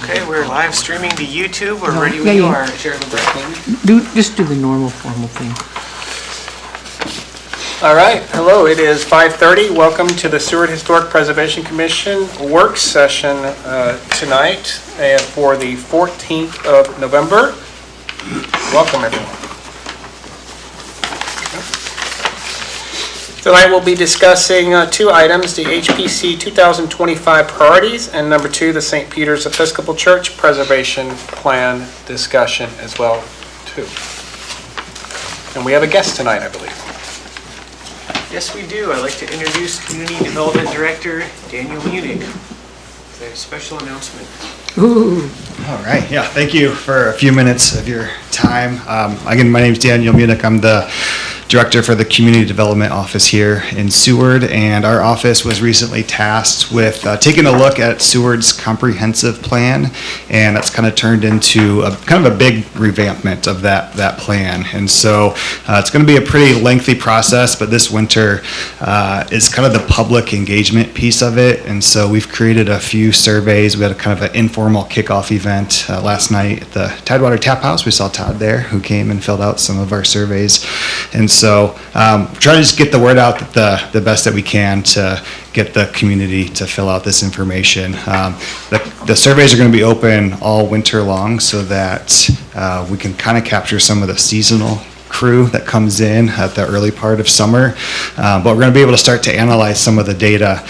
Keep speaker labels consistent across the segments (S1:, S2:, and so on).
S1: Okay, we're live streaming to YouTube. We're ready when you are. Chair LeBrecq.
S2: Just do the normal formal thing.
S3: All right, hello, it is 5:30. Welcome to the Seward Historic Preservation Commission work session tonight for the 14th of November. Welcome, everyone. Tonight we'll be discussing two items, the HPC 2025 priorities, and number two, the St. Peter's Episcopal Church Preservation Plan discussion as well, too. And we have a guest tonight, I believe.
S1: Yes, we do. I'd like to introduce Community Development Director Daniel Munich. It's a special announcement.
S2: Ooh.
S4: All right, yeah, thank you for a few minutes of your time. Again, my name is Daniel Munich. I'm the Director for the Community Development Office here in Seward, and our office was recently tasked with taking a look at Seward's comprehensive plan, and that's kind of turned into kind of a big revampment of that plan. And so it's going to be a pretty lengthy process, but this winter is kind of the public engagement piece of it. And so we've created a few surveys. We had a kind of an informal kickoff event last night at the Tidewater Tap House. We saw Todd there, who came and filled out some of our surveys. And so trying to just get the word out that the best that we can to get the community to fill out this information. The surveys are going to be open all winter long so that we can kind of capture some of the seasonal crew that comes in at the early part of summer. But we're going to be able to start to analyze some of the data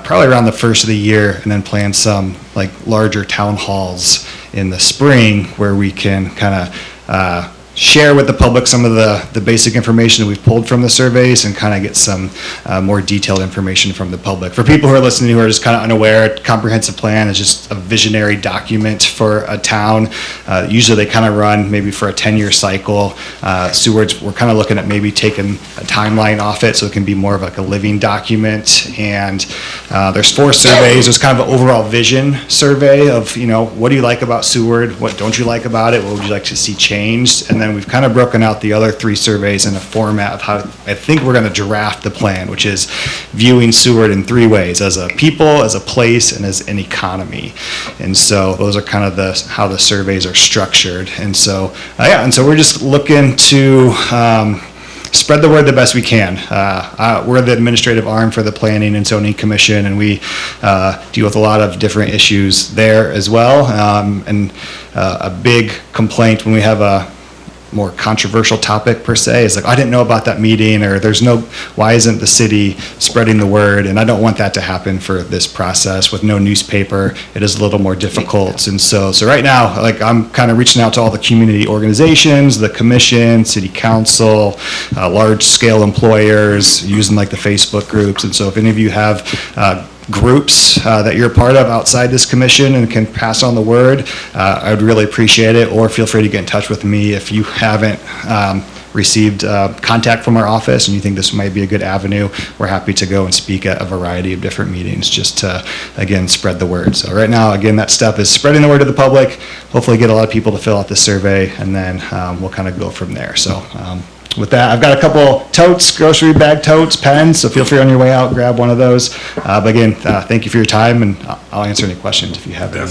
S4: probably around the first of the year, and then plan some like larger town halls in the spring where we can kind of share with the public some of the basic information that we've pulled from the surveys and kind of get some more detailed information from the public. For people who are listening who are just kind of unaware, a comprehensive plan is just a visionary document for a town. Usually they kind of run maybe for a 10-year cycle. Seward's, we're kind of looking at maybe taking a timeline off it so it can be more of like a living document. And there's 4 surveys. There's kind of an overall vision survey of, you know, what do you like about Seward? What don't you like about it? What would you like to see changed? And then we've kind of broken out the other 3 surveys in a format of how I think we're going to draft the plan, which is viewing Seward in 3 ways: as a people, as a place, and as an economy. And so those are kind of how the surveys are structured. And so and so we're just looking to spread the word the best we can. We're the administrative arm for the Planning and Zoning Commission, and we deal with a lot of different issues there as well. And a big complaint when we have a more controversial topic per se is like, I didn't know about that meeting, or why isn't the city spreading the word? And I don't want that to happen for this process. With no newspaper, it is a little more difficult. And so right now, like, I'm kind of reaching out to all the community organizations, the commission, city council, large scale employers, using like the Facebook groups. And so if any of you have groups that you're a part of outside this commission and can pass on the word, I would really appreciate it. Or feel free to get in touch with me if you haven't received contact from our office and you think this might be a good avenue. We're happy to go and speak at a variety of different meetings just to, again, spread the word. So right now, again, that step is spreading the word to the public, hopefully get a lot of people to fill out the survey, and then we'll kind of go from there. So with that, I've got a couple totes, grocery bag totes, pens, so feel free on your way out, grab one of those. But again, thank you for your time, and I'll answer any questions if you have them.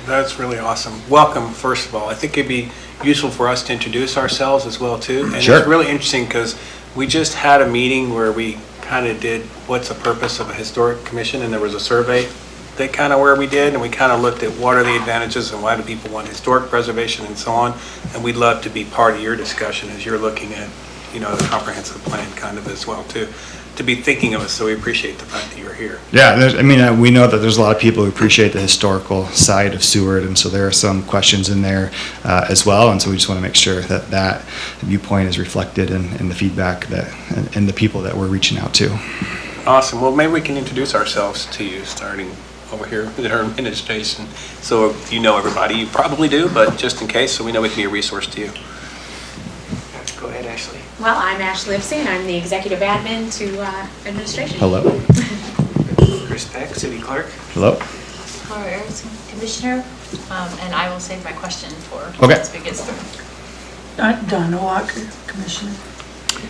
S3: That's really awesome. Welcome, first of all. I think it'd be useful for us to introduce ourselves as well, too. And
S4: Sure.
S3: It's really interesting because we just had a meeting where we kind of did what's the purpose of a historic commission, and there was a survey that kind of where we did, and we kind of looked at what are the advantages and why do people want historic preservation and so on. And we'd love to be part of your discussion as you're looking at, you know, the comprehensive plan kind of as well, too, to be thinking of us. So we appreciate the fact that you're here.
S4: Yeah, we know that there's a lot of people who appreciate the historical side of Seward, and so there are some questions in there as well. And so we just want to make sure that that viewpoint is reflected in the feedback and the people that we're reaching out to.
S3: Awesome. Well, maybe we can introduce ourselves to you, starting over here with our administration. So you know everybody, you probably do, but just in case, so we know we can be a resource to you.
S1: Go ahead, Ashley.
S5: Well, I'm Ashley Epstein. I'm the executive admin to administration.
S4: Hello.
S1: Chris Peck, City Clerk.
S4: Hello.
S6: Laura Erickson, Commissioner, and I will save my question for
S4: Okay.
S6: once it gets through.
S2: Donna Walker, Commissioner.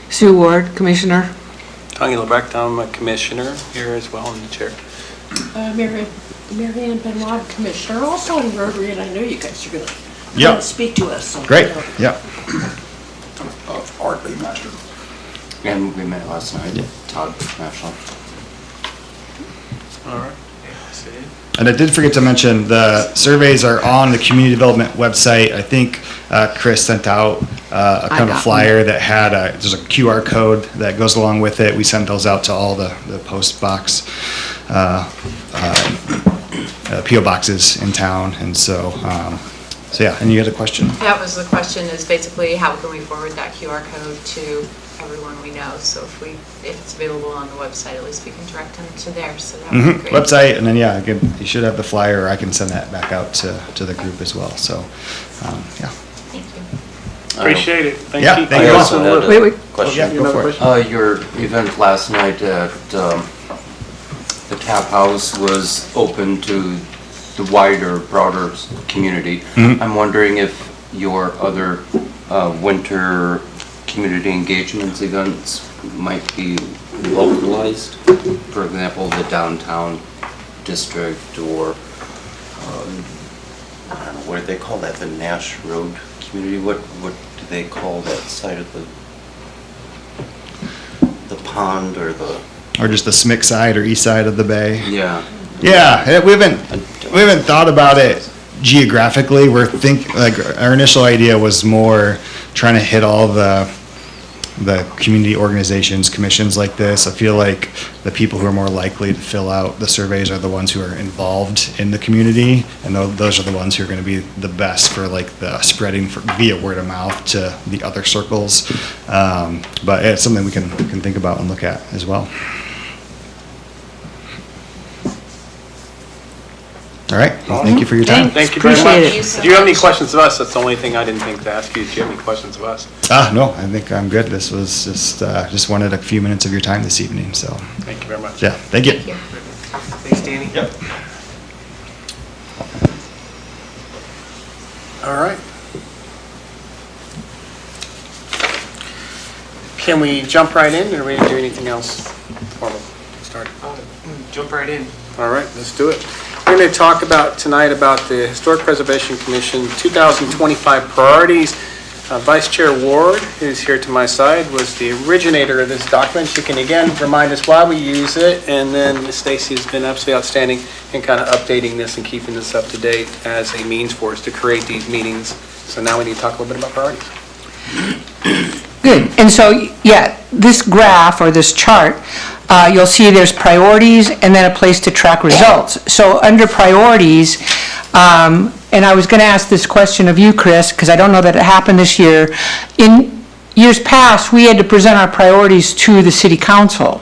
S2: Sue Ward, Commissioner.
S3: Tanya LeBrecq, I'm a commissioner here as well in the chair.
S7: Mary Ann Benoit, Commissioner, also in Rotary, and I know you guys are going
S4: Yep.
S7: to speak to us. So,
S4: Great, yeah.
S8: Art Master. And we met last night, Todd National.
S3: All right.
S1: Yes, it is.
S4: And I did forget to mention, the surveys are on the community development website. I think Chris sent out a kind of
S2: got
S4: flyer that had, there's a QR code that goes along with it. We sent those out to all the post box, PO boxes in town. And so yeah, and you had a question?
S6: That was the question, is basically how can we forward that QR code to everyone we know? So if it's available on the website, at least we can direct them to there, so that would be great.
S4: Website, and then, yeah, again, you should have the flyer, or I can send that back out to the group as well, so, yeah.
S6: Thank you.
S3: Appreciate it. Thank
S4: Yeah,
S3: you.
S4: thank you.
S8: I also had
S2: Wait,
S8: a
S2: wait.
S4: Oh, yeah,
S8: question.
S4: go for it.
S8: Your event last night at the Tap House was open to the wider, broader community. I'm wondering if your other winter community engagements events might be localized. For example, the downtown district, or I don't know, what do they call that? The Nash Road community? What do they call that side of the pond or the?
S4: Or just the SMIC side or east side of the bay?
S8: Yeah.
S4: Yeah, we haven't thought about it geographically. Our initial idea was more trying to hit all the community organizations, commissions like this. I feel like the people who are more likely to fill out the surveys are the ones who are involved in the community, and those are the ones who are going to be the best for like the spreading via word of mouth to the other circles. But it's something we can think about and look at as well. All right, well, thank you for your time.
S3: Thank you very
S2: Appreciate
S3: much.
S2: it.
S3: Do you have any questions of us? That's the only thing I didn't think to ask you. Do you have any questions of us?
S4: No, I think I'm good. This was just wanted a few minutes of your time this evening, so,
S3: Thank you very much.
S4: yeah, thank you.
S6: Thank you.
S1: Thanks, Danny.
S4: Yep.
S3: All right. Can we jump right in, or are we going to do anything else before we start?
S1: Jump right in.
S3: All right, let's do it. We're going to talk tonight about the Historic Preservation Commission 2025 priorities. Vice Chair Ward, who's here to my side, was the originator of this document. She can again remind us why we use it, and then Ms. Stacy has been absolutely outstanding in kind of updating this and keeping this up to date as a means for us to create these meetings. So now we need to talk a little bit about priorities.
S2: Good. And so, yeah, this graph or this chart, you'll see there's priorities and then a place to track results. So under priorities, and I was going to ask this question of you, Chris, because I don't know that it happened this year. In years past, we had to present our priorities to the city council.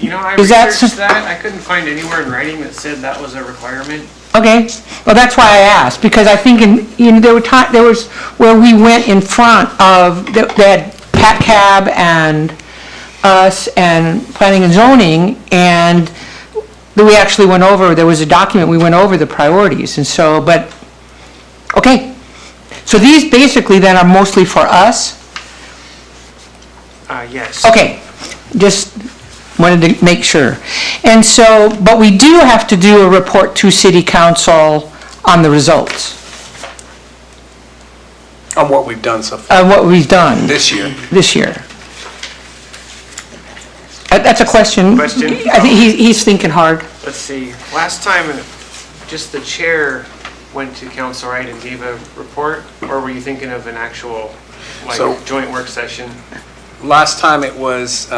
S1: You know, I
S2: Is that
S1: researched
S2: some-
S1: that. I couldn't find anywhere in writing that said that was a requirement.
S2: Okay, well, that's why I asked, because I think there was where we went in front of, they had Pat Cab and us and planning and zoning, and we actually went over, there was a document, we went over the priorities, and so, but, okay. So these basically then are mostly for us?
S1: Yes.
S2: Okay, just wanted to make sure. And so, but we do have to do a report to city council on the results,
S3: On what we've done so far
S2: what we've done
S3: this year.
S2: this year. That's a question.
S1: Question?
S2: I think he's thinking hard.
S1: Let's see. Last time, just the chair went to council, right, and gave a report? Or were you thinking of an actual,
S3: So-
S1: joint work session?
S3: Last time it was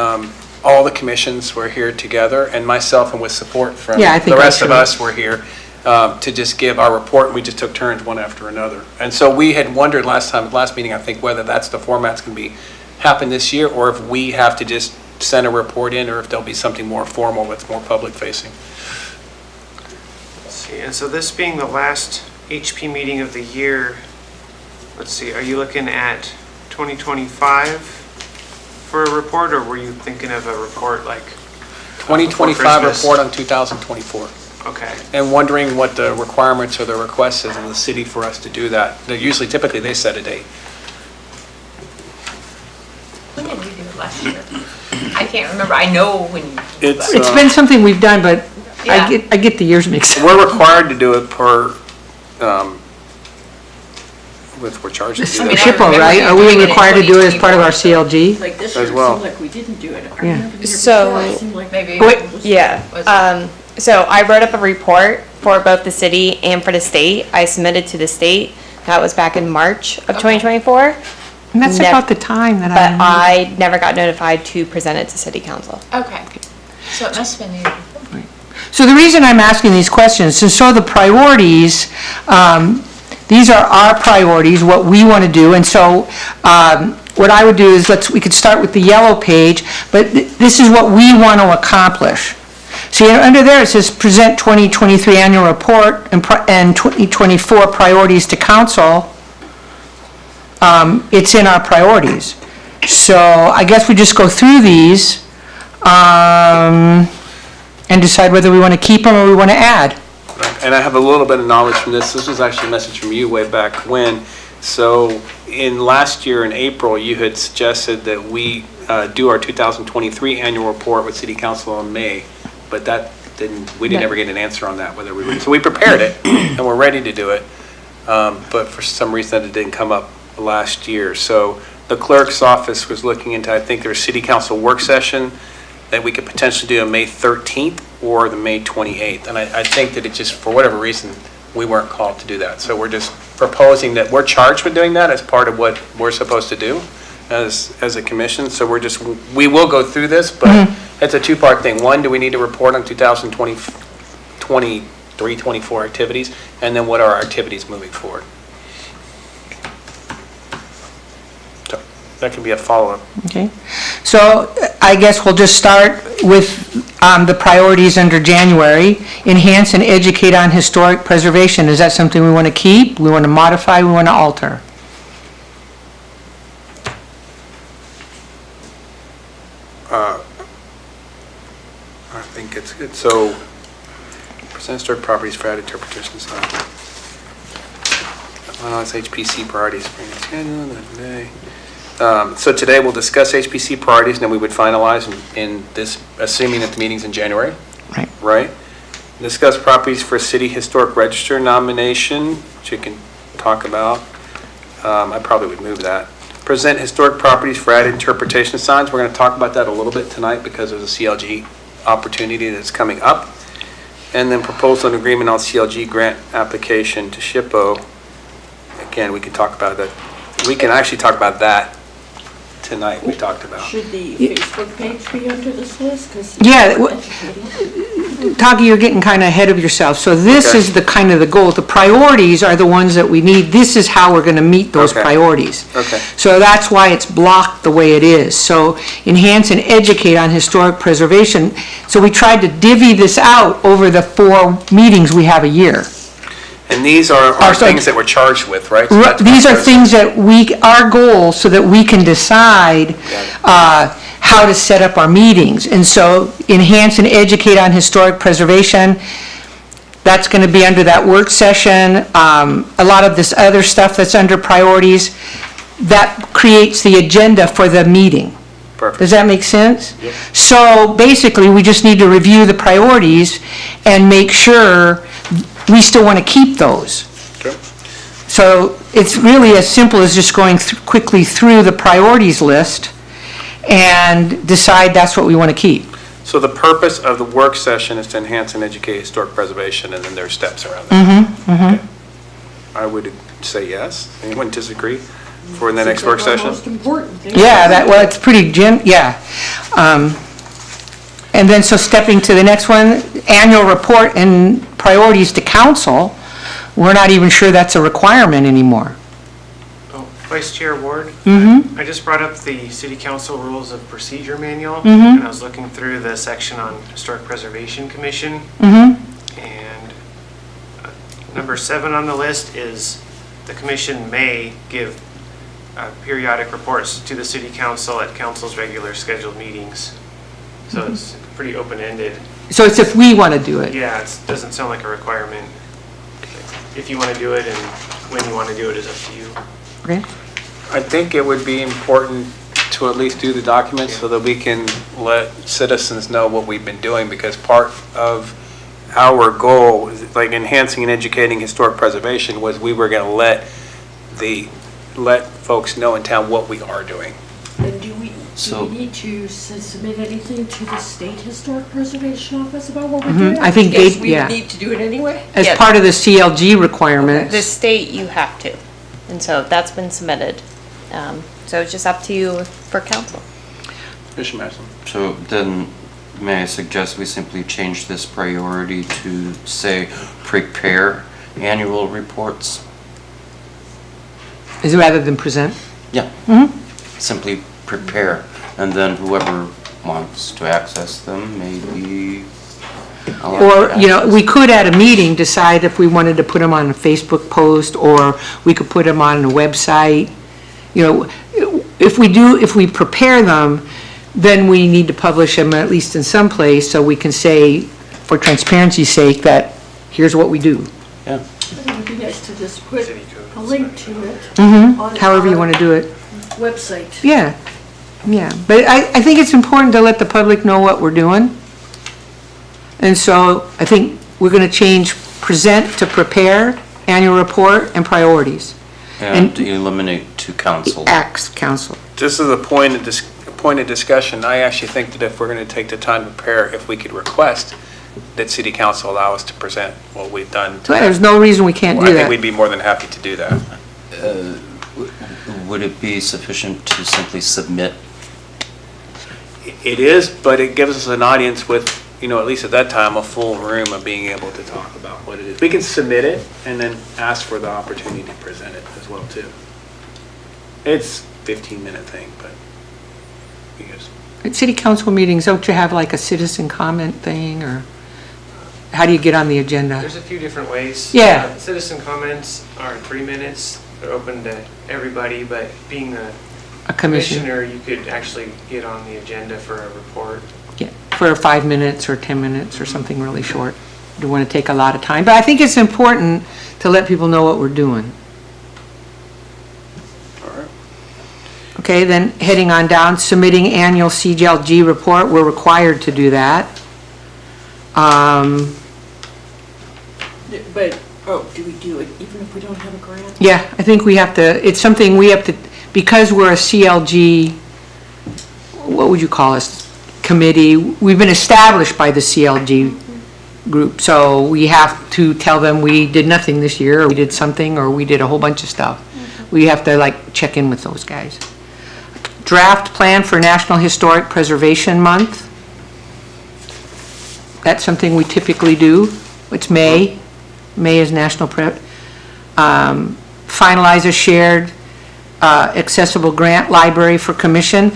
S3: all the commissions were here together, and myself, and with support from
S2: Yeah, I think
S3: the rest
S2: that's
S3: of
S2: right.
S3: us were here to just give our report, and we just took turns one after another. And so we had wondered last meeting, I think, whether that's the format's going to happen this year, or if we have to just send a report in, or if there'll be something more formal that's more public facing.
S1: Let's see. And so this being the last HP meeting of the year, let's see, are you looking at 2025 for a report, or were you thinking of a report like
S3: 2025
S1: before Christmas?
S3: report on 2024.
S1: Okay.
S3: And wondering what the requirements or the request is in the city for us to do that. Typically they set a date.
S6: When did we do it last year? I can't remember. I know when.
S3: It's
S2: It's been something we've done, but
S6: Yeah.
S2: I get the years mixed up.
S3: We're required to do it per, we're charged to do
S6: I mean,
S3: that.
S6: I
S2: SHPO,
S6: remember
S2: right?
S6: you
S2: Are we
S6: doing it in
S2: required to do it as part of our
S6: 2024,
S2: CLG?
S7: Like this
S3: As
S7: year, it
S3: well.
S7: seemed like we didn't do it. I
S2: Yeah.
S7: remember the year
S9: So-
S7: before, it seemed like
S6: Maybe.
S7: it was-
S9: Yeah.
S6: Was
S9: So I wrote up a report for both the city and for the state. I submitted to the state. That was back in March of 2024.
S2: And that's
S9: Nev-
S2: about the time that
S9: But I never got notified to present it to city council.
S6: Okay. So it must have been you.
S2: So the reason I'm asking these questions is so the priorities, these are our priorities, what we want to do. And so what I would do is we could start with the yellow page, but this is what we want to accomplish. See, under there it says present 2023 annual report and 2024 priorities to council. It's in our priorities. So I guess we just go through these and decide whether we want to keep them or we want to add.
S3: And I have a little bit of knowledge from this. This was actually a message from you way back when. So in last year in April, you had suggested that we do our 2023 annual report with city council in May, but we didn't ever get an answer on that, whether we were, so we prepared it and we're ready to do it. But for some reason it didn't come up last year. So the clerk's office was looking into, I think there's a city council work session that we could potentially do on May 13th or the May 28th. And I think that it just, for whatever reason, we weren't called to do that. So we're just proposing that we're charged with doing that as part of what we're supposed to do as a commission. So we will go through this, but it's a two-part thing. One, do we need to report on 2023, 24 activities? And then what are our activities moving forward? So that can be a follow-up.
S2: Okay, so I guess we'll just start with the priorities under January. Enhance and educate on historic preservation. Is that something we want to keep, we want to modify, we want to alter?
S3: I think it's good. So present historic properties for added interpretation sign. Well, it's HPC priorities. So today we'll discuss HPC priorities, and then we would finalize in this, assuming that the meeting's in January.
S2: Right.
S3: Right? Discuss properties for city historic register nomination, which you can talk about. I probably would move that. Present historic properties for added interpretation signs. We're going to talk about that a little bit tonight because there's a CLG opportunity that's coming up. And then proposal and agreement on CLG grant application to SHPO. Again, we can talk about that. We can actually talk about that tonight, we talked about.
S7: Should the Facebook page be under this list? 'Cause
S2: Yeah,
S7: it's
S2: Tagi, you're getting kind of ahead of yourself. So this
S3: Okay.
S2: is the kind of the goal. The priorities are the ones that we need. This is how we're going to meet those
S3: Okay.
S2: priorities.
S3: Okay.
S2: So that's why it's blocked the way it is. So enhance and educate on historic preservation. So we tried to divvy this out over the 4 meetings we have a year.
S3: And these are
S2: so-
S3: things that we're charged with, right? So that's
S2: These are
S3: what-
S2: things that our goals, so that we can decide how to set up our meetings. And so enhance and educate on historic preservation, that's going to be under that work session. A lot of this other stuff that's under priorities, that creates the agenda for the meeting.
S3: Perfect.
S2: Does that make sense? Yep. So basically, we just need to review the priorities and make sure we still want to keep those.
S3: Okay.
S2: So it's really as simple as just going quickly through the priorities list and decide that's what we want to keep.
S3: So the purpose of the work session is to enhance and educate historic preservation, and then there's steps around that. Okay. I would say yes. Anyone disagree for the next work
S7: our
S3: session?
S7: most important thing.
S2: Yeah, it's pretty yeah. And then, so stepping to the next one, annual report and priorities to council, we're not even sure that's a requirement anymore.
S1: Oh, Vice Chair Ward? I just brought up the City Council Rules of Procedure Manual, and I was looking through the section on Historic Preservation Commission. And number 7 on the list is the commission may give periodic reports to the City Council at council's regular scheduled meetings. So it's pretty open-ended.
S2: So it's if we want to do it.
S1: Yeah, it doesn't sound like a requirement. If you want to do it and when you want to do it is up to you.
S2: Okay.
S3: I think it would be important to at least do the documents so that we can let citizens know what we've been doing, because part of our goal, like enhancing and educating historic preservation, was we were going to let folks know in town what we are doing.
S7: And do we
S8: So-
S7: need to submit anything to the State Historic Preservation Office about what we're doing?
S2: I think
S7: Yes,
S2: they-
S7: we
S2: yeah.
S7: would need to do it anyway?
S2: As
S9: Yeah.
S2: part of the CLG requirements.
S9: The state, you have to. And so that's been submitted. So it's just up to you for council.
S3: Commissioner Madison?
S8: So then, may I suggest we simply change this priority to say, prepare annual reports?
S2: Is it rather than present?
S8: Yeah. Simply prepare, and then whoever wants to access them may be allowed
S2: Or,
S8: to
S2: you know,
S8: access.
S2: we could at a meeting decide if we wanted to put them on a Facebook post, or we could put them on a website. You know, if we prepare them, then we need to publish them at least in some place, so we can say, for transparency's sake, that here's what we do.
S7: I think it would be nice to just put
S1: City code.
S7: a link to it on
S2: However you
S7: our
S2: want to do it.
S7: website.
S2: Yeah, yeah. But I think it's important to let the public know what we're doing. And so I think we're going to change present to prepare, annual report, and priorities.
S8: And eliminate to council.
S2: Acts, council.
S3: Just as a point of discussion, I actually think that if we're going to take the time to prepare, if we could request that city council allow us to present what we've done.
S2: So there's no reason we can't
S3: I
S2: do
S3: think we'd
S2: that.
S3: be more than happy to do that.
S8: Would it be sufficient to simply submit?
S3: It is, but it gives us an audience with, you know, at least at that time, a full room of being able to talk about what it is. We can submit it and then ask for the opportunity to present it as well, too. It's a 15-minute thing, but you guys.
S2: At city council meetings, don't you have like a citizen comment thing, or how do you get on the agenda?
S1: There's a few different ways.
S2: Yeah.
S1: Citizen comments are 3 minutes. They're open to everybody, but being a
S2: A commission,
S1: commissioner, you could actually get on the agenda for a report.
S2: yeah, for 5 minutes or 10 minutes or something really short. You don't want to take a lot of time, but I think it's important to let people know what we're doing.
S3: All right.
S2: Okay, then heading on down, submitting annual CGLG report, we're required to do that.
S7: But, oh, do we do it even if we don't have a grant?
S2: Yeah, I think we have to, it's something we have to, because we're a CLG, what would you call us, committee, we've been established by the CLG group, so we have to tell them we did nothing this year, or we did something, or we did a whole bunch of stuff. We have to like check in with those guys. Draft plan for National Historic Preservation Month. That's something we typically do. It's May. May is National finalize a shared accessible grant library for commission.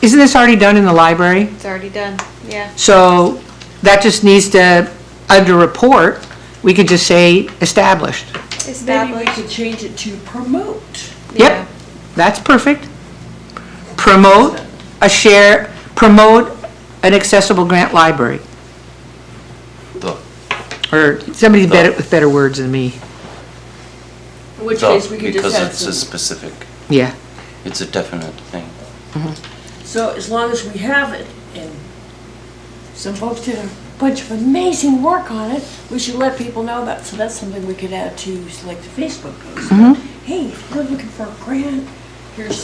S2: Isn't this already done in the library?
S9: It's already done, yeah.
S2: So that just needs to, under report, we could just say established.
S7: Maybe we
S9: Established.
S7: could change it to promote.
S2: Yep, that's perfect. Promote promote an accessible grant library. Or somebody with better words than me.
S7: In which case we could just
S8: Because
S7: have
S8: it's a
S7: some,
S8: specific,
S2: Yeah.
S8: it's a definite thing.
S7: so as long as we have it, and some folks did a bunch of amazing work on it, we should let people know that, so that's something we could add to, like, the Facebook post. Hey, if you're looking for a grant, here's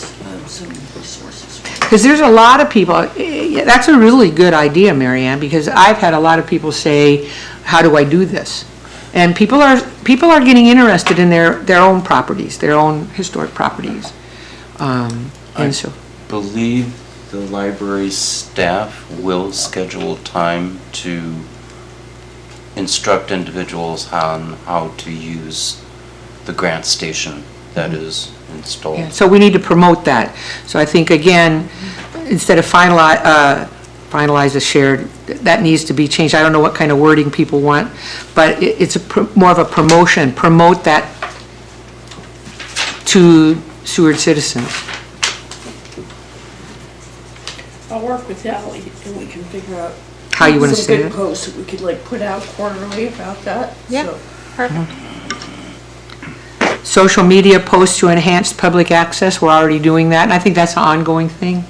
S7: some resources.
S2: Because there's a lot of people, that's a really good idea, Mary Ann, because I've had a lot of people say, how do I do this? And people are getting interested in their own properties, their own historic properties. And so,
S8: Believe the library staff will schedule time to instruct individuals on how to use the grant station that is installed.
S2: yeah, so we need to promote that. So I think, again, instead of finalize a shared, that needs to be changed. I don't know what kind of wording people want, but it's more of a promotion, promote that to Seward citizens.
S7: I'll work with Ally and we can figure out.
S2: How you want to say
S7: Some
S2: it?
S7: good posts that we could like put out quarterly about that.
S9: Yeah.
S7: So,
S9: Perfect.
S2: Social media posts to enhance public access, we're already doing that, and I think that's an ongoing thing.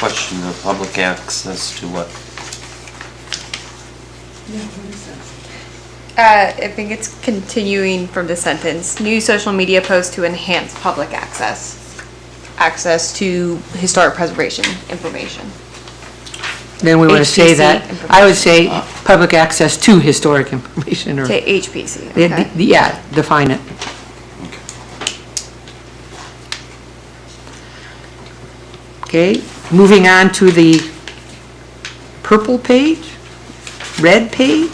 S8: question, the public access to what?
S7: Yeah, what is that?
S9: I think it's continuing from the sentence. New social media posts to enhance public access. Access to historic preservation information.
S2: Then we want to say
S9: HPC
S2: that, I would say public access to historic information or,
S9: To HPC, okay.
S2: yeah, define it. Okay, moving on to the purple page, red page.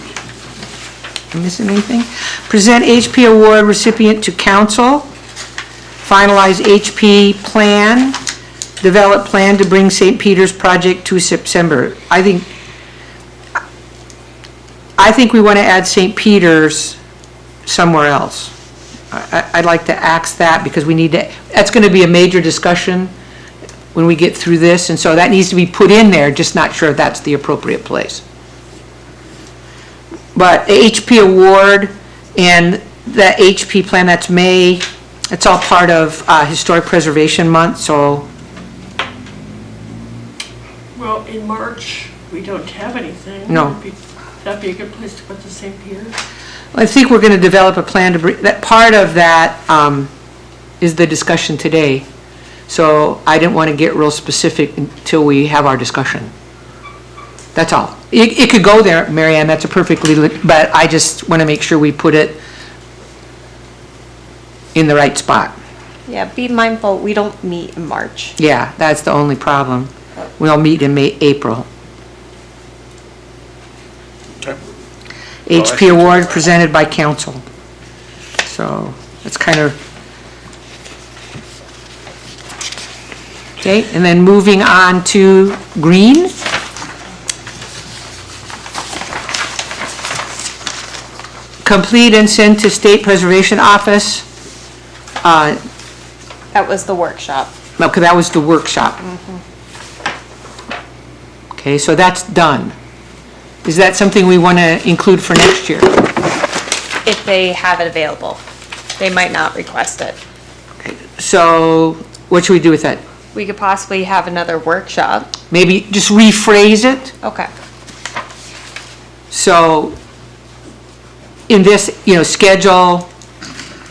S2: Am I missing anything? Present HP award recipient to council. Finalize HP plan. Develop plan to bring St. Peter's project to September. I think we want to add St. Peter's somewhere else. I'd like to ask that because we need to, that's going to be a major discussion when we get through this, and so that needs to be put in there, just not sure if that's the appropriate place. But HP award and the HP plan, that's May, it's all part of Historic Preservation Month, so
S7: Well, in March, we don't have anything.
S2: No.
S7: That'd be a good place to put the St. Peter's.
S2: I think we're going to develop a plan to bring, that part of that is the discussion today. So I didn't want to get real specific until we have our discussion. That's all. It could go there, Mary Ann, that's a perfectly, but I just want to make sure we put it in the right spot.
S9: Yeah, be mindful, we don't meet in March.
S2: Yeah, that's the only problem. We'll meet in April.
S3: Okay.
S2: HP award presented by council. So that's kind of, okay, and then moving on to green. Complete and send to State Preservation Office.
S9: That was the workshop.
S2: Okay, that was the workshop. Okay, so that's done. Is that something we want to include for next year?
S9: If they have it available. They might not request it.
S2: Okay, so what should we do with that?
S9: We could possibly have another workshop.
S2: Maybe just rephrase it?
S9: Okay.
S2: So in this, schedule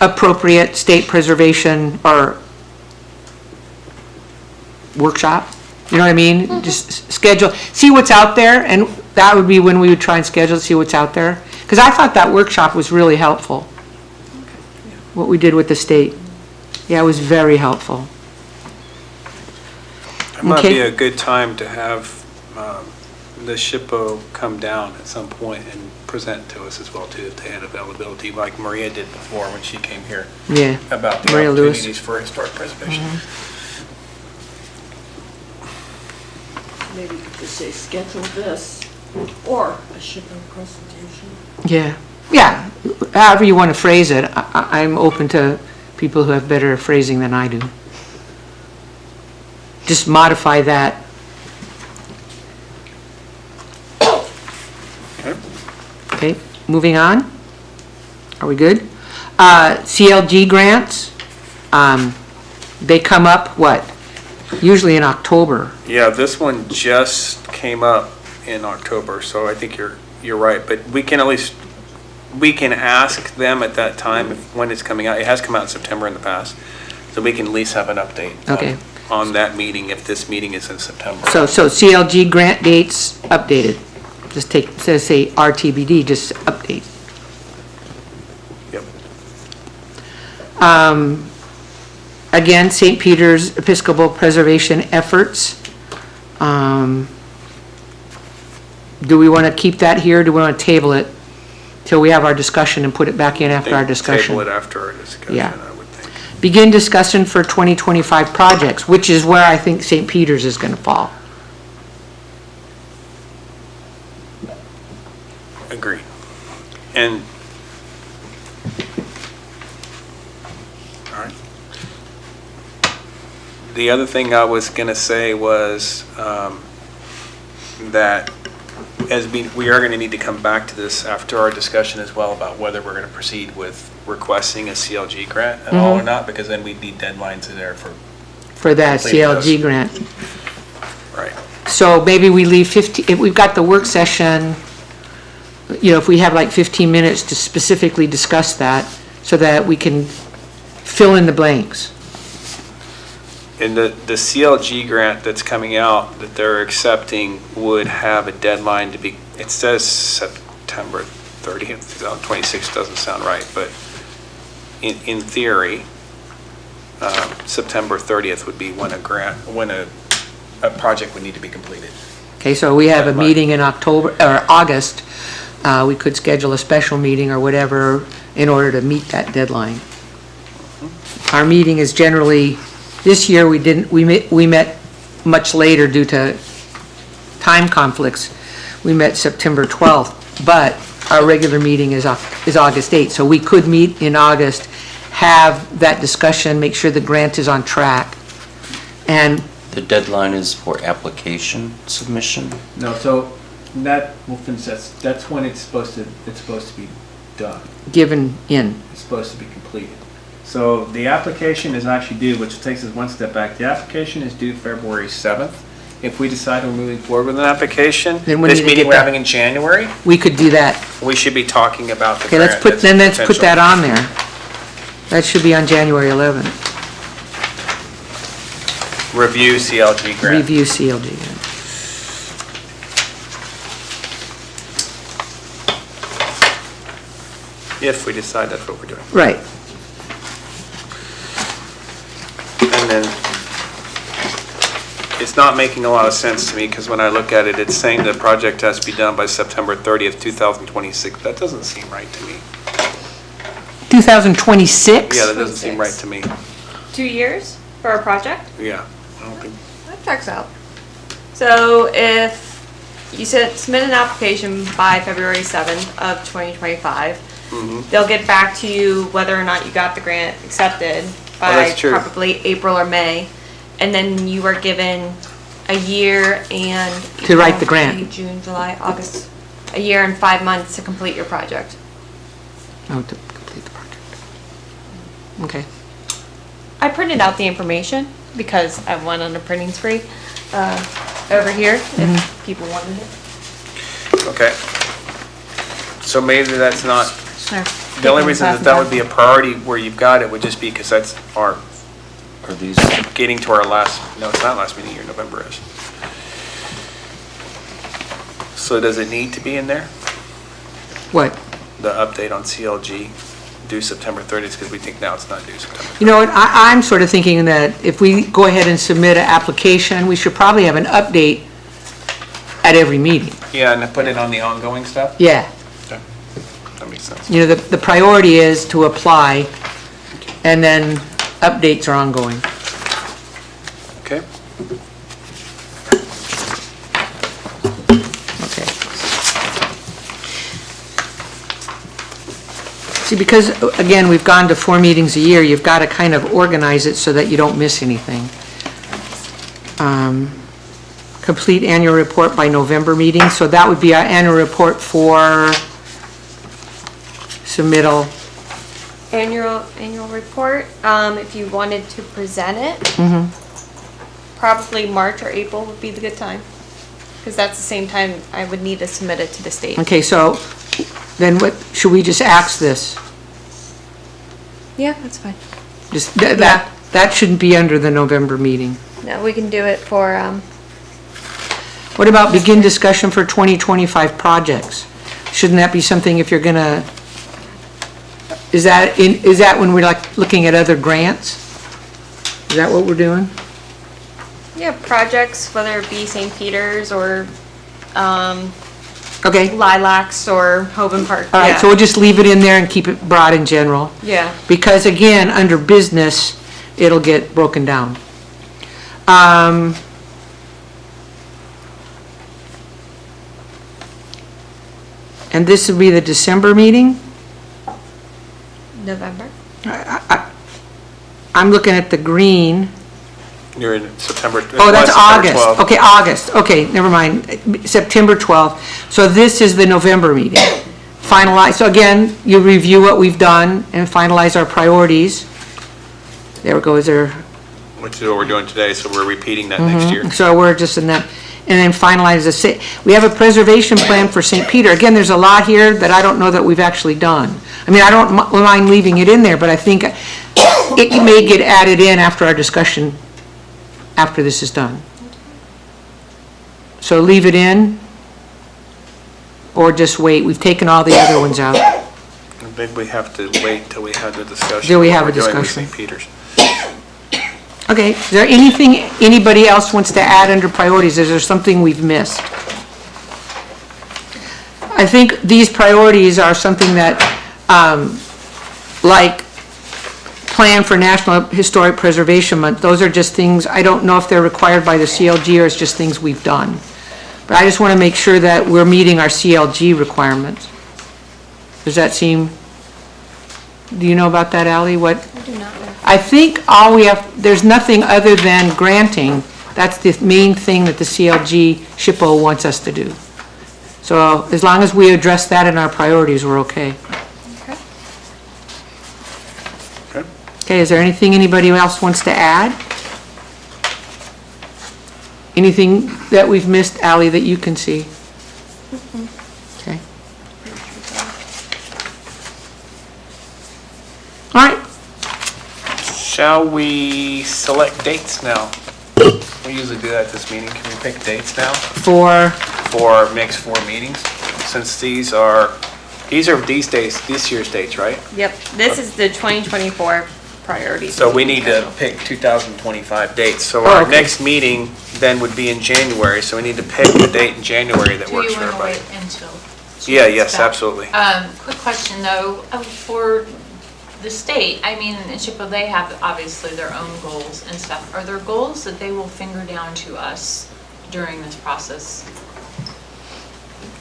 S2: appropriate state preservation or workshop, you know what I mean? Just schedule, see what's out there, and that would be when we would try and schedule, see what's out there. Because I thought that workshop was really helpful, what we did with the state. Yeah, it was very helpful.
S3: It might
S2: Okay.
S3: be a good time to have the SHPO come down at some point and present to us as well too, if they had availability, like Maria did before when she came here,
S2: Yeah.
S3: about the
S2: Maria Lewis.
S3: opportunities for historic preservation.
S7: Maybe you could just say, schedule this, or a shipping presentation.
S2: Yeah, yeah, however you want to phrase it. I'm open to people who have better phrasing than I do. Just modify that. Okay, moving on. Are we good? CLG grants, they come up, what? Usually in October.
S3: Yeah, this one just came up in October, so I think you're right, but we can at least, we can ask them at that time when it's coming out. It has come out in September in the past, so we can at least have an update.
S2: Okay.
S3: On that meeting, if this meeting is in September.
S2: So CLG grant dates updated. Just take, instead of say RTBD, just update.
S3: Yep.
S2: Again, St. Peter's Episcopal preservation efforts. Do we want to keep that here? Do we want to table it till we have our discussion and put it back in after our discussion?
S3: Table it after our discussion,
S2: Yeah.
S3: I would think.
S2: Begin discussion for 2025 projects, which is where I think St. Peter's is going to fall.
S3: Agree. And, all right. The other thing I was going to say was that as we are going to need to come back to this after our discussion as well about whether we're going to proceed with requesting a CLG grant at all or not, because then we'd need deadlines in there for
S2: For that
S3: completing those.
S2: CLG grant.
S3: Right.
S2: So maybe we leave 15, if we've got the work session, if we have like 15 minutes to specifically discuss that, so that we can fill in the blanks.
S3: And the CLG grant that's coming out that they're accepting would have a deadline to be, it says September 30th, 2026 doesn't sound right, but in theory, September 30th would be when a project would need to be completed.
S2: Okay, so we have a
S3: Deadline.
S2: meeting in October, or August. We could schedule a special meeting or whatever in order to meet that deadline. Our meeting is generally, this year we met much later due to time conflicts. We met September 12th, but our regular meeting is August 8th. So we could meet in August, have that discussion, make sure the grant is on track. And
S8: The deadline is for application submission?
S10: No, so that, we'll finish, that's when it's supposed to be done.
S2: given in.
S10: It's supposed to be completed. So the application is actually due, which takes us one step back. The application is due February 7th. If we decide we're moving forward
S3: With an application,
S2: Then we
S3: this
S2: need to
S3: meeting
S2: get
S3: we're
S2: that.
S3: having in January,
S2: We could do that.
S3: we should be talking about the
S2: Okay,
S3: grant.
S2: let's
S3: that's
S2: put that
S3: potential.
S2: on there. That should be on January 11th.
S3: Review CLG grant.
S2: Review CLG.
S3: If we decide that's what we're doing.
S2: Right.
S3: And then, it's not making a lot of sense to me, because when I look at it, it's saying the project has to be done by September 30th, 2026. That doesn't seem right to me.
S2: 2026?
S3: Yeah, that doesn't seem right to me.
S9: 2 years for a project?
S3: Yeah, I don't think,
S9: That checks out. So if you submit an application by February 7th of 2025, they'll get back to you whether or not you got the grant accepted by
S3: that's true.
S9: probably April or May. And then you are given a year and...
S2: To write the grant.
S9: May, June, July, August. A year and 5 months to complete your project.
S2: Oh, to complete the project. Okay.
S9: I printed out the information because I went on a printing spree over here if people wanted it.
S3: okay. So maybe that's not,
S9: There.
S3: the only reason that would be a priority where you've got it would just be because that's our,
S8: Are these,
S3: getting to our last, no, it's not last meeting here, November is. So does it need to be in there?
S2: What?
S3: The update on CLG due September 30th, because we think now it's not due September 30th.
S2: You know what, I'm sort of thinking that if we go ahead and submit an application, we should probably have an update at every meeting.
S3: Yeah, and put it on the ongoing stuff?
S2: Yeah.
S3: Okay. That makes sense.
S2: You know, the priority is to apply, and then updates are ongoing.
S3: Okay.
S2: Okay. See, because, again, we've gone to 4 meetings a year, you've got to kind of organize it so that you don't miss anything. Complete annual report by November meeting, so that would be our annual report for submittal.
S9: Annual report, if you wanted to present it, probably March or April would be the good time. Because that's the same time I would need to submit it to the state.
S2: Okay, so then what, should we just axe this?
S9: Yeah, that's fine.
S2: Just, that shouldn't be under the November meeting.
S9: No, we can do it for,
S2: What about begin discussion for 2025 projects? Shouldn't that be something if you're gonna, is that when we're like looking at other grants? Is that what we're doing?
S9: yeah, projects, whether it be St. Peter's or,
S2: Okay, all
S9: Lilacs or Hoban Park.
S2: right, so we'll just leave it in there and keep it broad and general.
S9: Yeah.
S2: Because again, under business, it'll get broken down. And this would be the December meeting?
S9: November.
S2: I'm looking at the green.
S3: You're in September.
S2: Oh, that's
S3: September
S2: August.
S3: 12th.
S2: Okay, August. Okay, never mind. September 12th. So this is the November meeting. Finalize, so again, you review what we've done and finalize our priorities. There we go, is there,
S3: Which is what we're doing today, so we're repeating that next year.
S2: so we're just in that. and then finalize we have a preservation plan for St. Peter. Again, there's a lot here that I don't know that we've actually done. I mean, I don't mind leaving it in there, but I think it may get added in after our discussion, after this is done. So leave it in, or just wait? We've taken all the other ones out.
S3: I think we have to wait until we have the discussion.
S2: Till we have
S3: what
S2: a
S3: we're doing with
S2: discussion.
S3: St. Peter's.
S2: Okay, is there anything anybody else wants to add under priorities? Is there something we've missed? I think these priorities are something that, like Plan for National Historic Preservation Month, those are just things, I don't know if they're required by the CLG or it's just things we've done. But I just want to make sure that we're meeting our CLG requirements. Does that seem, do you know about that, Ally? What?
S9: I do not know.
S2: I think all we have, there's nothing other than granting. That's the main thing that the CLG SHPO wants us to do. So as long as we address that in our priorities, we're okay.
S9: Okay.
S3: Okay.
S2: Okay, is there anything anybody else wants to add? Anything that we've missed, Ally, that you can see? Okay. All right.
S3: Shall we select dates now? We usually do that at this meeting. Can we pick dates now
S2: For,
S3: for our next 4 meetings? Since these are these days, this year's dates, right?
S9: Yep, this is the 2024 priorities.
S3: So we need to pick 2025 dates. So
S2: Oh,
S3: our
S2: okay.
S3: next meeting then would be in January, so we need to pick the date in January that
S6: Do
S3: works
S6: you
S3: for
S6: want to
S3: everybody.
S6: wait until?
S3: Yeah, yes,
S6: back?
S3: absolutely.
S6: Quick question though, for the state, I mean, in SHPO, they have obviously their own goals and stuff. Are there goals that they will finger down to us during this process?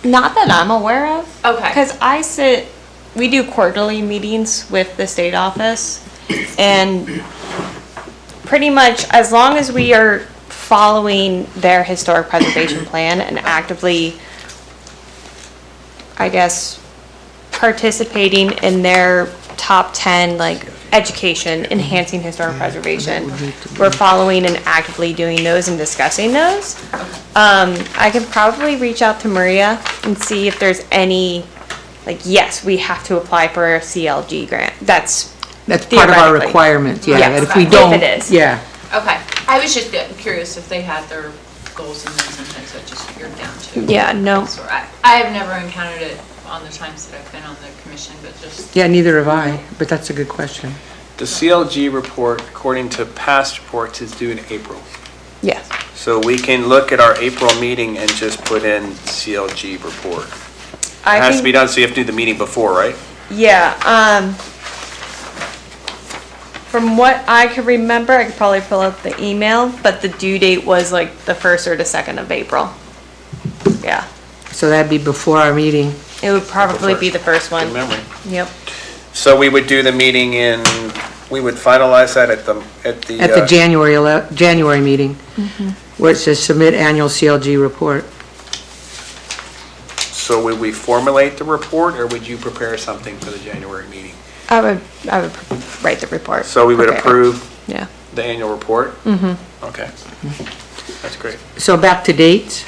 S9: Not that I'm aware of.
S6: Okay.
S9: Because we do quarterly meetings with the state office, and pretty much as long as we are following their historic preservation plan and actively, I guess, participating in their top 10, like, education, enhancing historic preservation. We're following and actively doing those and discussing those. I could probably reach out to Maria and see if there's any, like, yes, we have to apply for a CLG grant. That's
S2: that's part of our
S9: theoretically.
S2: requirement, yeah.
S9: Yes,
S2: That if we
S9: if
S2: don't,
S9: it is.
S2: yeah.
S6: Okay, I was just curious if they had their goals and then sometimes I just figured down to.
S9: Yeah, no.
S6: So I have never encountered it on the times that I've been on the commission, but just.
S2: Yeah, neither have I, but that's a good question.
S3: The CLG report, according to past reports, is due in April.
S9: Yes.
S3: So we can look at our April meeting and just put in CLG report. It has to be done, so you have to do the meeting before, right?
S9: Yeah, from what I could remember, I could probably pull up the email, but the due date was like the 1st or the 2nd of April. Yeah,
S2: So that'd be before our meeting.
S9: it would probably be the first one.
S3: Good memory.
S9: Yep.
S3: So we would do the meeting we would finalize that at the
S2: At the January meeting, where it says submit annual CLG report.
S3: So would we formulate the report, or would you prepare something for the January meeting?
S9: I would write the report.
S3: So we would
S9: Prepare it.
S3: approve
S9: Yeah.
S3: the annual report? Mm-hmm. Okay. That's great.
S2: So back to dates.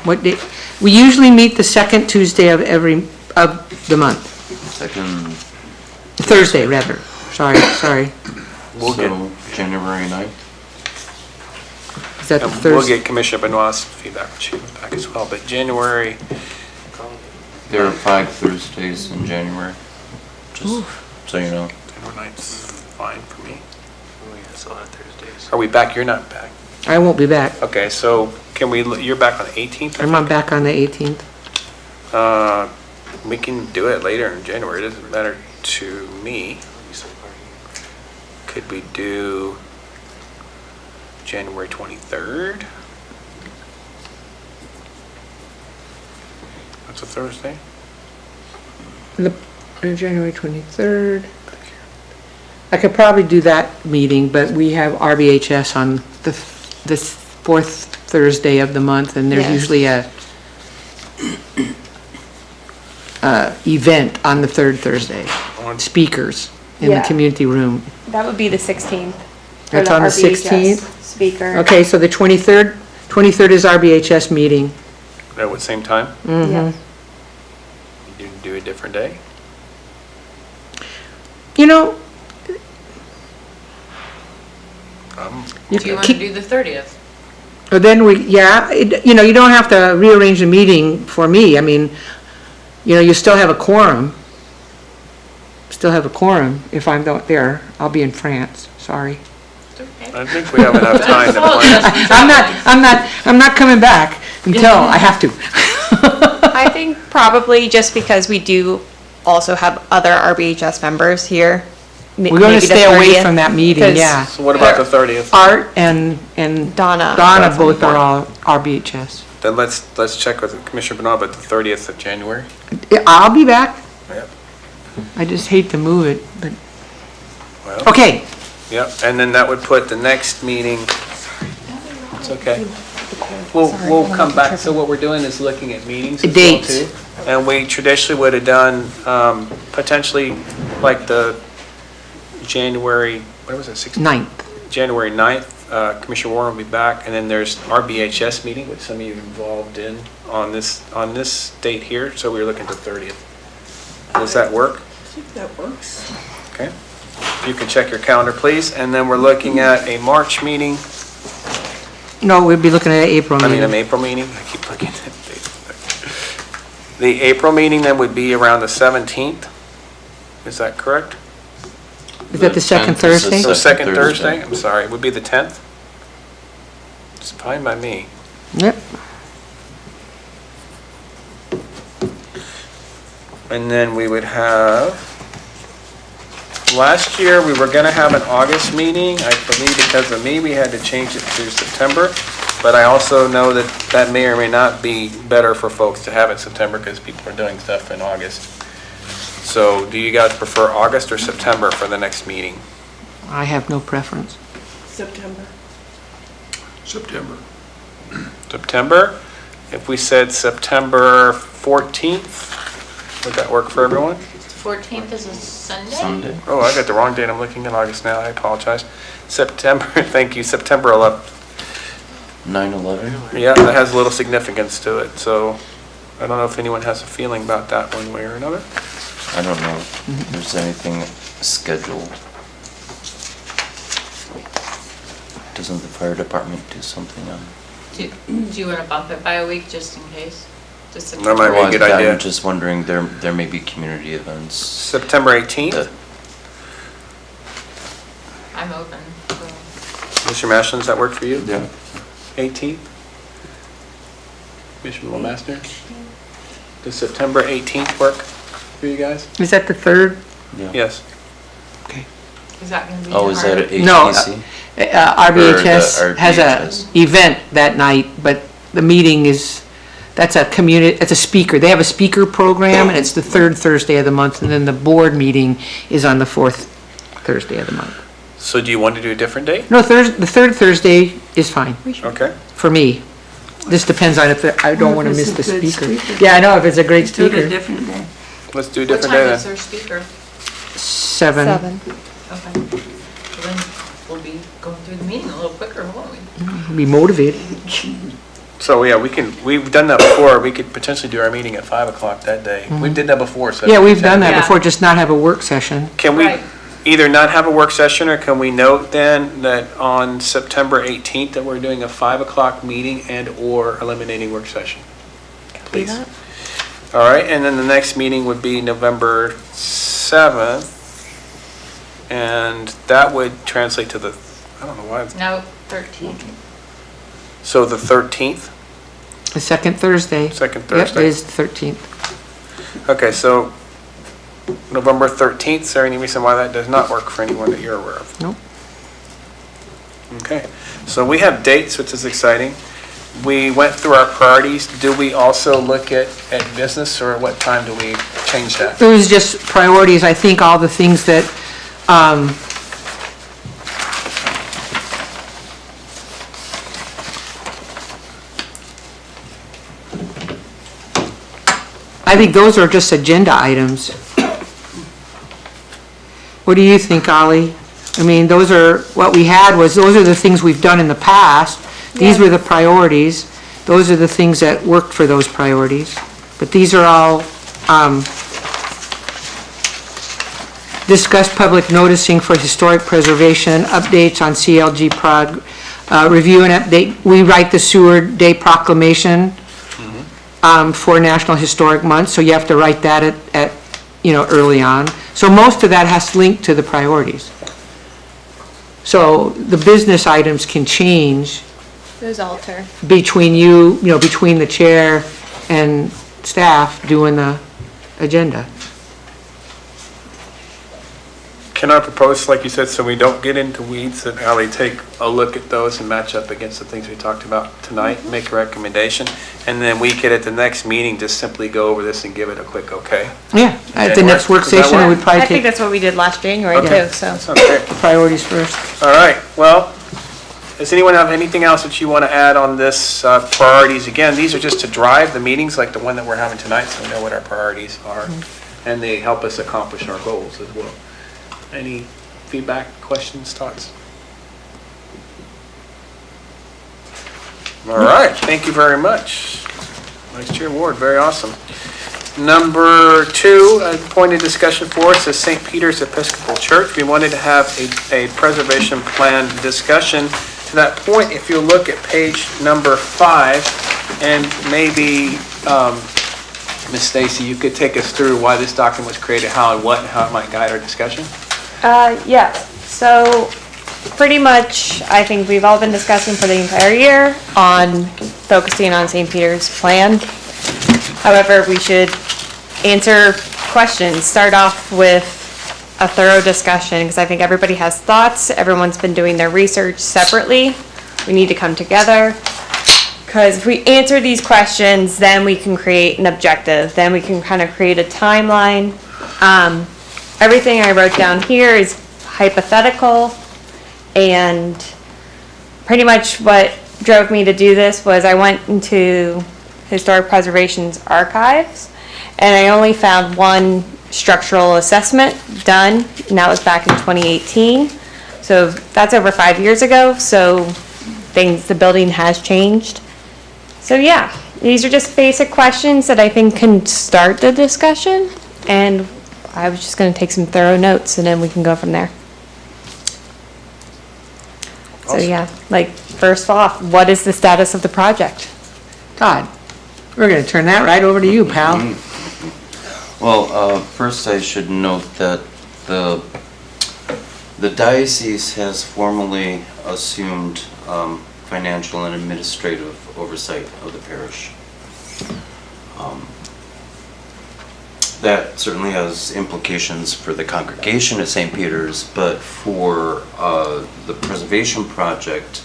S2: What date? We usually meet the second Tuesday of the month.
S8: Second,
S2: Thursday, rather. Sorry.
S3: We'll get,
S8: so January 9th.
S2: Is that the
S3: we'll
S2: Thursday?
S3: get Commissioner Benoit's feedback when she comes back as well, but January,
S8: There are 5 Thursdays in January, just so you know.
S3: January 9th's fine for me.
S1: Oh, yeah, it's a lot of Thursdays.
S3: Are we back? You're not back.
S2: I won't be back.
S3: Okay, so you're back on the 18th? I
S2: I'm not back on the 18th.
S3: We can do it later in January, it doesn't matter to me. Could we do January 23rd? That's a Thursday?
S2: January 23rd. I could probably do that meeting, but we have RBHS on the 4th Thursday of the month, and there's
S9: Yes.
S2: usually a event on the 3rd Thursday. Speakers in the
S9: Yeah.
S2: community room.
S9: That would be the 16th. for
S2: That's on the 16th?
S9: Speaker.
S2: Okay, so the 23rd, 23rd is RBHS meeting.
S3: At what same time?
S2: Mhm.
S3: You do a different day?
S2: You know,
S6: Do you want to do the 30th?
S2: but then you know, you don't have to rearrange the meeting for me. I mean, you know, you still have a quorum. Still have a quorum. If I'm not there, I'll be in France, sorry.
S3: I think we have enough time to plan.
S2: I'm not coming back until I have to.
S9: I think probably just because we do also have other RBHS members here.
S2: We're going to
S9: maybe the
S2: stay away
S9: 30th,
S2: from that meeting,
S9: 'cause
S2: yeah.
S3: So what about the 30th?
S2: Art and
S9: Donna.
S2: Donna both are all RBHS.
S3: Then let's check with Commissioner Benoit about the 30th of January.
S2: I'll be back.
S3: Yep.
S2: I just hate to move it, but,
S3: Well,
S2: okay.
S3: yep, and then that would put the next meeting, it's okay. We'll come back, so what we're doing is looking at meetings as well
S2: Dates.
S3: too. And we traditionally would have done, potentially, like the January, what was it, 16th?
S2: 9th.
S3: January 9th, Commissioner Warren will be back, and then there's RBHS meeting, which some of you are involved in on this date here, so we're looking to 30th. Does that work?
S7: I think that works.
S3: Okay. You can check your calendar, please, and then we're looking at a March meeting,
S2: No, we'll be looking at April
S3: I mean,
S2: meeting.
S3: an April meeting, I keep looking at dates. The April meeting then would be around the 17th, is that correct?
S2: Is that the second
S8: 10th is the
S2: Thursday?
S3: So second
S8: Thursday.
S3: Thursday, I'm sorry, it would be the 10th? It's fine by me.
S2: Yep.
S3: And then we would have, last year, we were gonna have an August meeting. I believe because of me, we had to change it to September. But I also know that that may or may not be better for folks to have it September because people are doing stuff in August. So do you guys prefer August or September for the next meeting?
S2: I have no preference.
S7: September.
S3: September. September? If we said September 14th, would that work for everyone?
S6: 14th is a Sunday?
S8: Sunday.
S3: Oh, I got the wrong date. I'm looking at August now. I apologize. September, thank you, September 11th.
S8: 9/11.
S3: Yeah, that has a little significance to it, so I don't know if anyone has a feeling about that one way or another.
S8: I don't know if there's anything scheduled. Doesn't the fire department do something on?
S6: Do you want to bump it by a week just in case? Just
S3: That might be a
S8: Well,
S3: good idea.
S8: I'm just wondering, there may be community events.
S3: September 18th?
S6: I'm open. so.
S3: Mr. Mashlin, does that work for you?
S8: Yeah.
S3: 18th? Commissioner Lemaster? Does September 18th work for you guys?
S2: Is that the 3rd?
S8: Yeah.
S3: Yes.
S2: Okay.
S6: Is that going to be
S8: Oh, is that
S6: hard?
S8: at HPC?
S2: No,
S8: Or
S2: RBHS
S8: the
S2: has a
S8: RBHS.
S2: event that night, but the meeting is, that's a community, it's a speaker. They have a speaker program, and it's the 3rd Thursday of the month, and then the board meeting is on the 4th Thursday of the month.
S3: So do you want to do a different date?
S2: No, the 3rd Thursday is fine
S3: Okay.
S2: for me. This depends on if I don't want to
S7: If
S2: miss
S7: it's
S2: the
S7: a good
S2: speaker.
S7: speaker.
S2: Yeah, I know, if it's a great
S7: Do it a
S2: speaker.
S7: different day.
S3: Let's do a
S6: What
S3: different
S6: time
S3: day
S6: is
S3: then.
S6: their speaker?
S2: 7.
S6: Okay. Well, then we'll be going through the meeting a little quicker, won't we?
S2: Be motivated.
S3: So, yeah, we've done that before. We could potentially do our meeting at 5 o'clock that day. We did that before, so.
S2: Yeah, we've done that
S6: Yeah.
S2: before, just not have a work session.
S3: Can we
S6: Right.
S3: either not have a work session, or can we note then that on September 18th that we're doing a 5 o'clock meeting and/or eliminating work session? Please. All right, and then the next meeting would be November 7th, and that would translate to the, I don't know why,
S6: No, 13th.
S3: so the 13th?
S2: The second Thursday.
S3: Second
S2: Yep,
S3: Thursday.
S2: it is the 13th.
S3: Okay, so November 13th, is there any reason why that does not work for anyone that you're aware of?
S2: Nope.
S3: Okay, so we have dates, which is exciting. We went through our priorities. Do we also look at business, or at what time do we change that?
S2: It was just priorities, I think all the things that, I think those are just agenda items. What do you think, Ollie? I mean, those are, what we had was, those are the things we've done in the past. These
S9: Yeah.
S2: were the priorities. Those are the things that worked for those priorities. But these are all, discuss public noticing for historic preservation, updates on CLG review and update. We write the Seward Day proclamation for National Historic Month, so you have to write that at early on. So most of that has linked to the priorities. So the business items can change
S9: Those alter.
S2: between between the chair and staff doing the agenda.
S3: Can I propose, like you said, so we don't get into weeds, that Ally take a look at those and match up against the things we talked about tonight, make a recommendation, and then we could, at the next meeting, just simply go over this and give it a quick okay?
S2: Yeah, at the
S3: That
S2: next
S3: work?
S2: work
S3: Does that
S2: session, I
S3: work?
S2: would probably
S9: I think
S2: take
S9: that's what we did last January
S3: Okay.
S9: too, so.
S3: That sounds great.
S2: priorities first.
S3: All right, well, does anyone have anything else that you want to add on this priorities? Again, these are just to drive the meetings like the one that we're having tonight, so we know what our priorities are, and they help us accomplish our goals as well. Any feedback, questions, thoughts? All right, thank you very much. Vice Chair Ward, very awesome. Number 2, appointed discussion for us is St. Peter's Episcopal Church. We wanted to have a preservation plan discussion. To that point, if you look at page number 5, and maybe Ms. Stacy, you could take us through why this document was created, how and what, and how it might guide our discussion?
S9: Yeah, so pretty much, I think we've all been discussing for the entire year on focusing on St. Peter's plan. However, we should answer questions, start off with a thorough discussion, because I think everybody has thoughts, everyone's been doing their research separately. We need to come together, because if we answer these questions, then we can create an objective, then we can kind of create a timeline. Everything I wrote down here is hypothetical, and pretty much what drove me to do this was I went into Historic Preservation's archives, and I only found one structural assessment done, and that was back in 2018. So that's over 5 years ago, so the building has changed. So yeah, these are just basic questions that I think can start the discussion, and I was just gonna take some thorough notes and then we can go from there. So
S3: Awesome.
S9: yeah, like first off, what is the status of the project?
S2: Todd, we're gonna turn that right over to you, pal.
S8: Well, first I should note that the diocese has formally assumed financial and administrative oversight of the parish. That certainly has implications for the congregation at St. Peter's, but for the preservation project,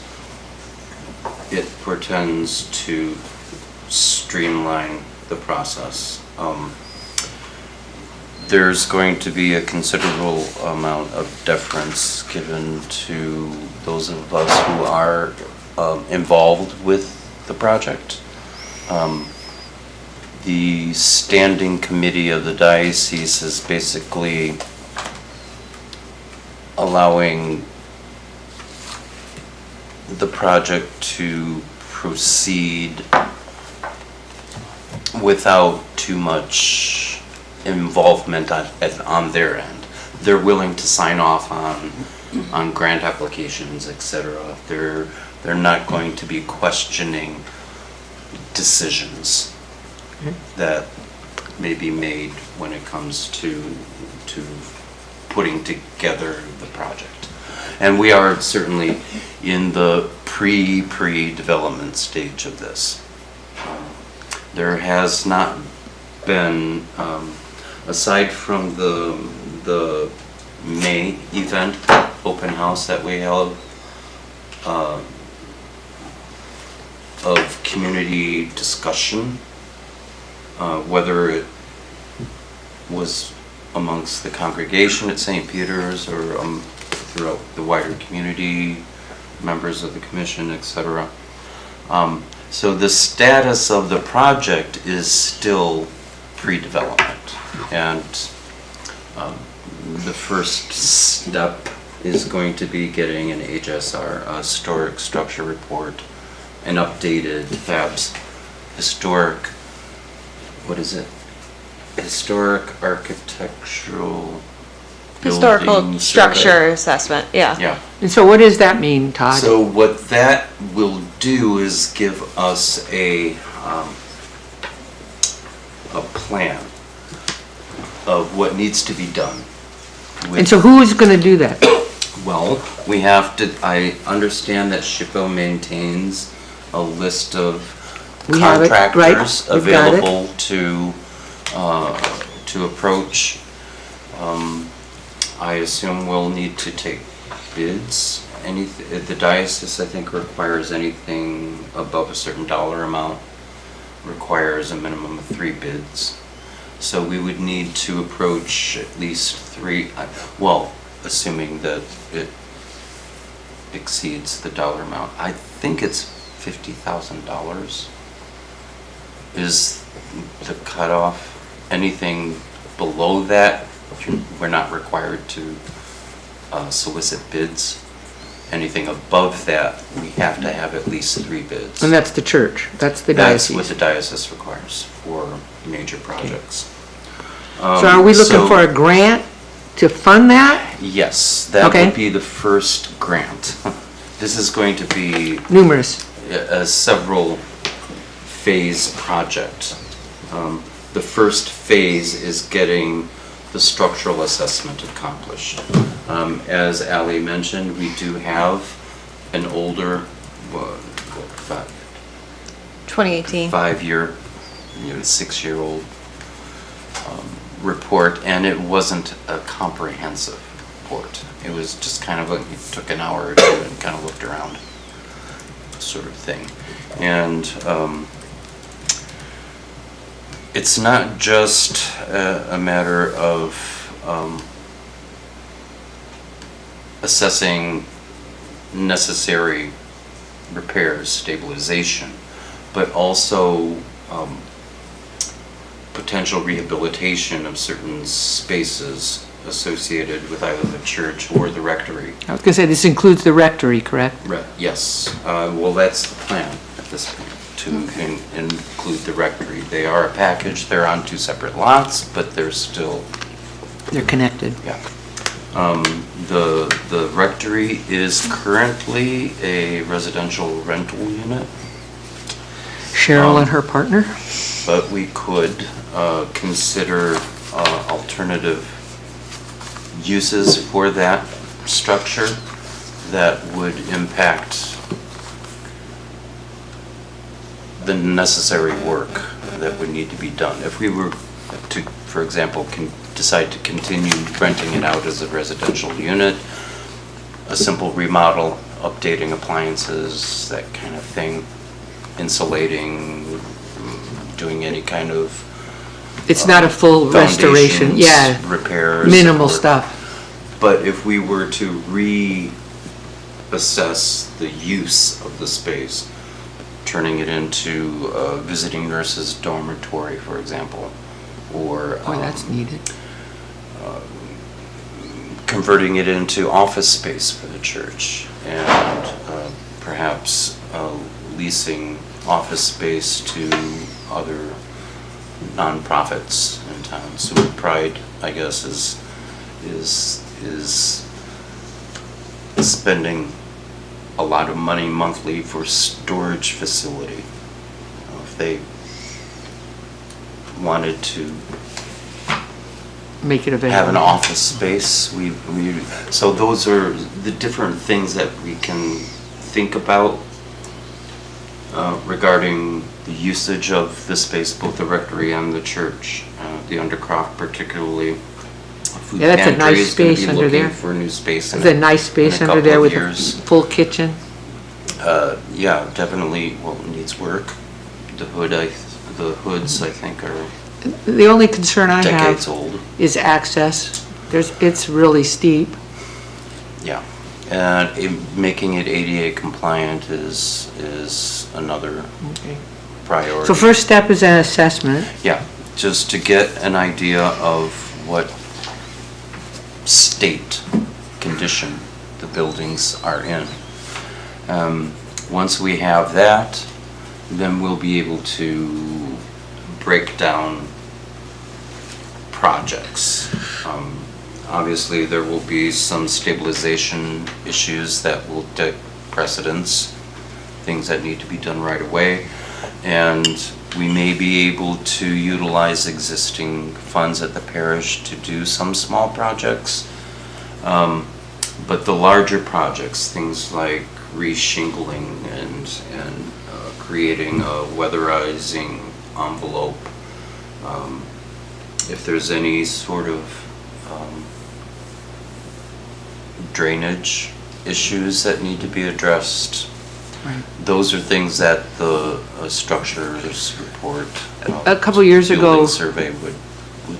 S8: it portends to streamline the process. There's going to be a considerable amount of deference given to those of us who are involved with the project. The standing committee of the diocese is basically allowing the project to proceed without too much involvement on their end. They're willing to sign off on grant applications, etc. They're not going to be questioning decisions that may be made when it comes to putting together the project. And we are certainly in the pre-development stage of this. There has not been, aside from the May event, open house that we held, of community discussion, whether it was amongst the congregation at St. Peter's or throughout the wider community, members of the commission, etc. So the status of the project is still pre-development, and the first step is going to be getting an HSR, a historic structure report, an updated, perhaps, historic, what is it? Historic architectural
S9: Historical
S8: building
S9: structure
S8: survey.
S9: assessment, yeah.
S8: Yeah.
S2: And so what does that mean, Todd?
S8: So what that will do is give us a plan of what needs to be done.
S2: And so who is going to do that?
S8: Well, we have to, I understand that SHPO maintains a list of
S2: We have it, right,
S8: contractors
S2: we've got it.
S8: available to approach. I assume we'll need to take bids. The diocese, I think, requires anything above a certain dollar amount requires a minimum of 3 bids. So we would need to approach at least 3, well, assuming that it exceeds the dollar amount. I think it's $50,000 is the cutoff. Anything below that, we're not required to solicit bids. Anything above that, we have to have at least 3 bids.
S2: And that's the church, that's the
S8: That's what
S2: diocese.
S8: the diocese requires for major projects.
S2: So are we looking for a grant to fund that?
S8: Yes, that
S2: Okay.
S8: would be the first grant. This is going to be
S2: Numerous.
S8: a several phase project. The first phase is getting the structural assessment accomplished. As Ally mentioned, we do have an older,
S9: 2018.
S8: 5-year, 6-year-old report, and it wasn't a comprehensive report. It was just kind of it took an hour or 2 and kind of looked around, sort of thing. And it's not just a matter of assessing necessary repairs, stabilization, but also potential rehabilitation of certain spaces associated with either the church or the rectory.
S2: I was going to say, this includes the rectory, correct?
S8: Yes, well, that's the plan at this point, to include the rectory. They are a package, they're on 2 separate lots, but they're still,
S2: They're connected.
S8: yeah. The rectory is currently a residential rental unit,
S2: Cheryl and her partner?
S8: but we could consider alternative uses for that structure that would impact the necessary work that would need to be done. If we were to, for example, decide to continue renting it out as a residential unit, a simple remodel, updating appliances, that kind of thing, insulating, doing any kind of
S2: It's not a full restoration,
S8: foundations,
S2: yeah,
S8: repairs.
S2: minimal
S8: or-
S2: stuff.
S8: But if we were to reassess the use of the space, turning it into a visiting nurses dormitory, for example, or
S2: Boy, that's needed.
S8: converting it into office space for the church, and perhaps leasing office space to other nonprofits in town. Sewer Pride, I guess, is spending a lot of money monthly for storage facility. If they wanted to
S2: Make it available.
S8: have an office space, so those are the different things that we can think about regarding the usage of the space, both the rectory and the church, the undercroft particularly. Food
S2: Yeah, that's a
S8: pantry
S2: nice
S8: is gonna be
S2: space under
S8: looking
S2: there.
S8: for a new space in
S2: It's a nice space
S8: in a
S2: under
S8: couple
S2: there
S8: of
S2: with a
S8: years.
S2: full kitchen.
S8: Yeah, definitely, well, it needs work. The hoods, I think, are
S2: The only concern I
S8: decades
S2: have
S8: old.
S2: is access. It's really steep.
S8: Yeah, and making it ADA compliant is another priority.
S2: So first step is an assessment.
S8: Yeah, just to get an idea of what state condition the buildings are in. Once we have that, then we'll be able to break down projects. Obviously, there will be some stabilization issues that will take precedence, things that need to be done right away, and we may be able to utilize existing funds at the parish to do some small projects. But the larger projects, things like re-shingling and creating a weatherizing envelope, if there's any sort of drainage issues that need to be addressed, those are things that the structures report,
S2: A couple years ago,
S8: building survey would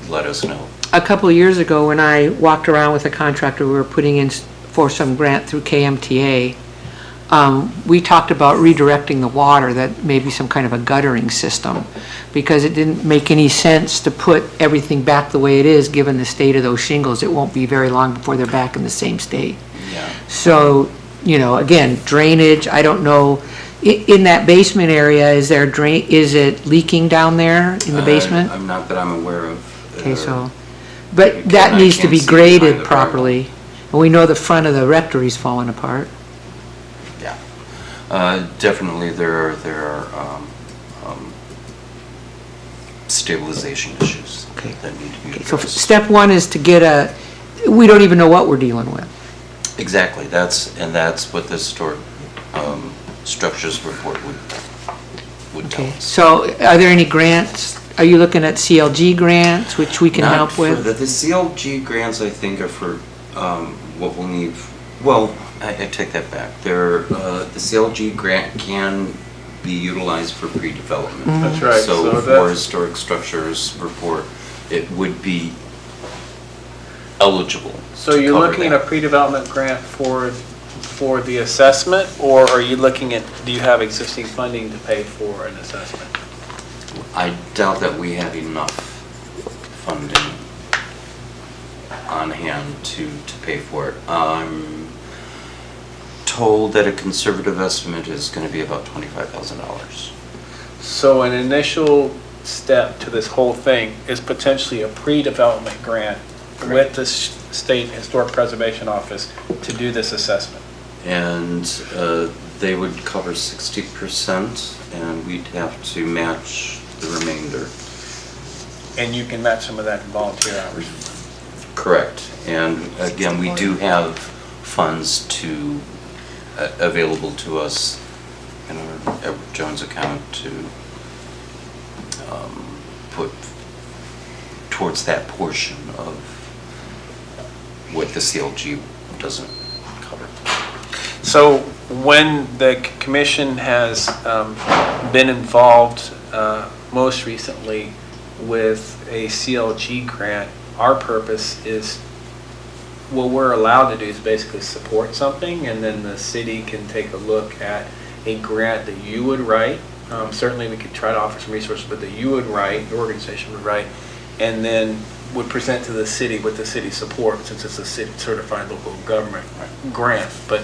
S8: let us know.
S2: a couple of years ago, when I walked around with a contractor we were putting in for some grant through KMTA, we talked about redirecting the water, that maybe some kind of a guttering system, because it didn't make any sense to put everything back the way it is, given the state of those shingles. It won't be very long before they're back in the same state.
S8: Yeah.
S2: So, you know, again, drainage, I don't know, in that basement area, is it leaking down there in the basement?
S8: I'm not that I'm aware of.
S2: Okay, so, but
S8: Again,
S2: that
S8: I
S2: needs to
S8: can't
S2: be
S8: see behind
S2: graded
S8: the
S2: properly. And we know the front of the rectory's falling apart.
S8: Yeah. Definitely there are stabilization issues
S2: Okay.
S8: that need to be
S2: Okay, so
S8: addressed.
S2: step one is to get we don't even know what we're dealing with.
S8: Exactly, that's what the historic structures report would tell
S2: Okay,
S8: us.
S2: so are there any grants? Are you looking at CLG grants, which we can
S8: Not
S2: help
S8: for
S2: with?
S8: the CLG grants, I think, are for what we'll need. Well, I take that back. The CLG grant can be utilized for pre-development.
S10: That's right.
S8: So
S10: So
S8: for
S10: that-
S8: historic structures report, it would be eligible.
S10: So
S8: to
S10: you're
S8: cover
S10: looking at
S8: that.
S10: a pre-development grant for the assessment, or are you looking at, do you have existing funding to pay for an assessment?
S8: I doubt that we have enough funding on hand to pay for it. I'm told that a conservative estimate is going to be about $25,000.
S10: So an initial step to this whole thing is potentially a pre-development grant with the State Historic Preservation Office to do this assessment.
S8: And they would cover 60%, and we'd have to match the remainder.
S10: And you can match some of that in volunteer hours.
S8: Correct. And again, we do have funds available to us in our Edward Jones account to put towards that portion of what the CLG doesn't cover.
S10: So when the commission has been involved most recently with a CLG grant, our purpose is, what we're allowed to do is basically support something, and then the city can take a look at a grant that you would write. Certainly we could try to offer some resources, but that you would write, the organization would write, and then would present to the city with the city support, since it's a city certified local government grant. But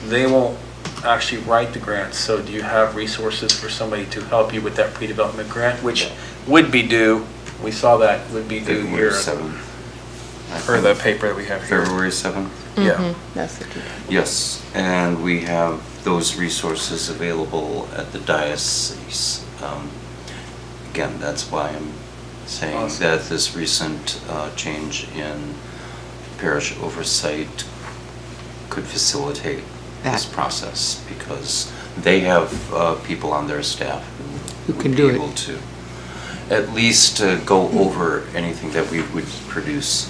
S10: they won't actually write the grants. So do you have resources for somebody to help you with that pre-development grant, which would be due, we saw that would be due
S8: February
S10: here,
S8: 7th.
S10: for the paper that we have here.
S8: February 7th?
S10: Yeah.
S9: That's the key.
S8: Yes, and we have those resources available at the diocese. Again, that's why I'm saying
S10: Awesome.
S8: that this recent change in parish oversight could facilitate this
S2: That.
S8: process, because they have people on their staff
S2: Who
S8: who
S2: can
S8: would
S2: do
S8: be
S2: it.
S8: able to at least go over anything that we would produce,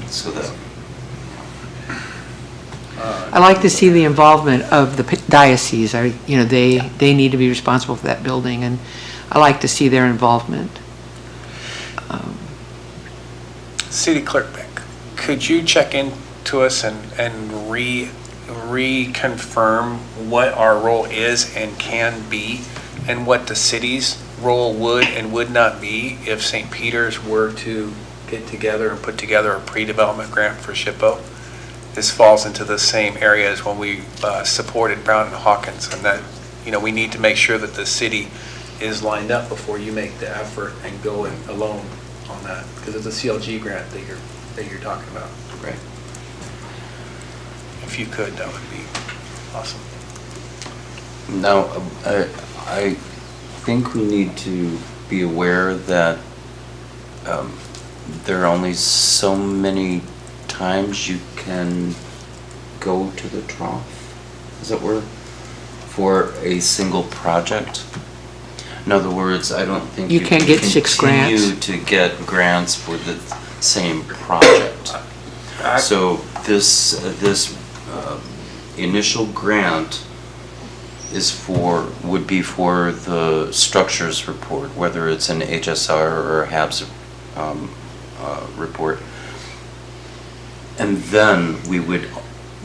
S8: so that
S2: I like to see the involvement of the diocese. They need to be responsible for that building, and I like to see their involvement.
S10: City Clerk Beck, could you check into us and reconfirm what our role is and can be, and what the city's role would and would not be if St. Peter's were to get together and put together a pre-development grant for SHPO? This falls into the same area as when we supported Brown and Hawkins, and that we need to make sure that the city is lined up before you make the effort and go it alone on that, because it's a CLG grant that you're talking about.
S8: Right.
S10: If you could, that would be awesome.
S8: Now, I think we need to be aware that there are only so many times you can go to the trough, as it were, for a single project. In other words, I don't think
S2: You can't get 6 grants.
S8: continue to get grants for the same project. So this initial grant would be for the structures report, whether it's an HSR or a HABS report. And then we would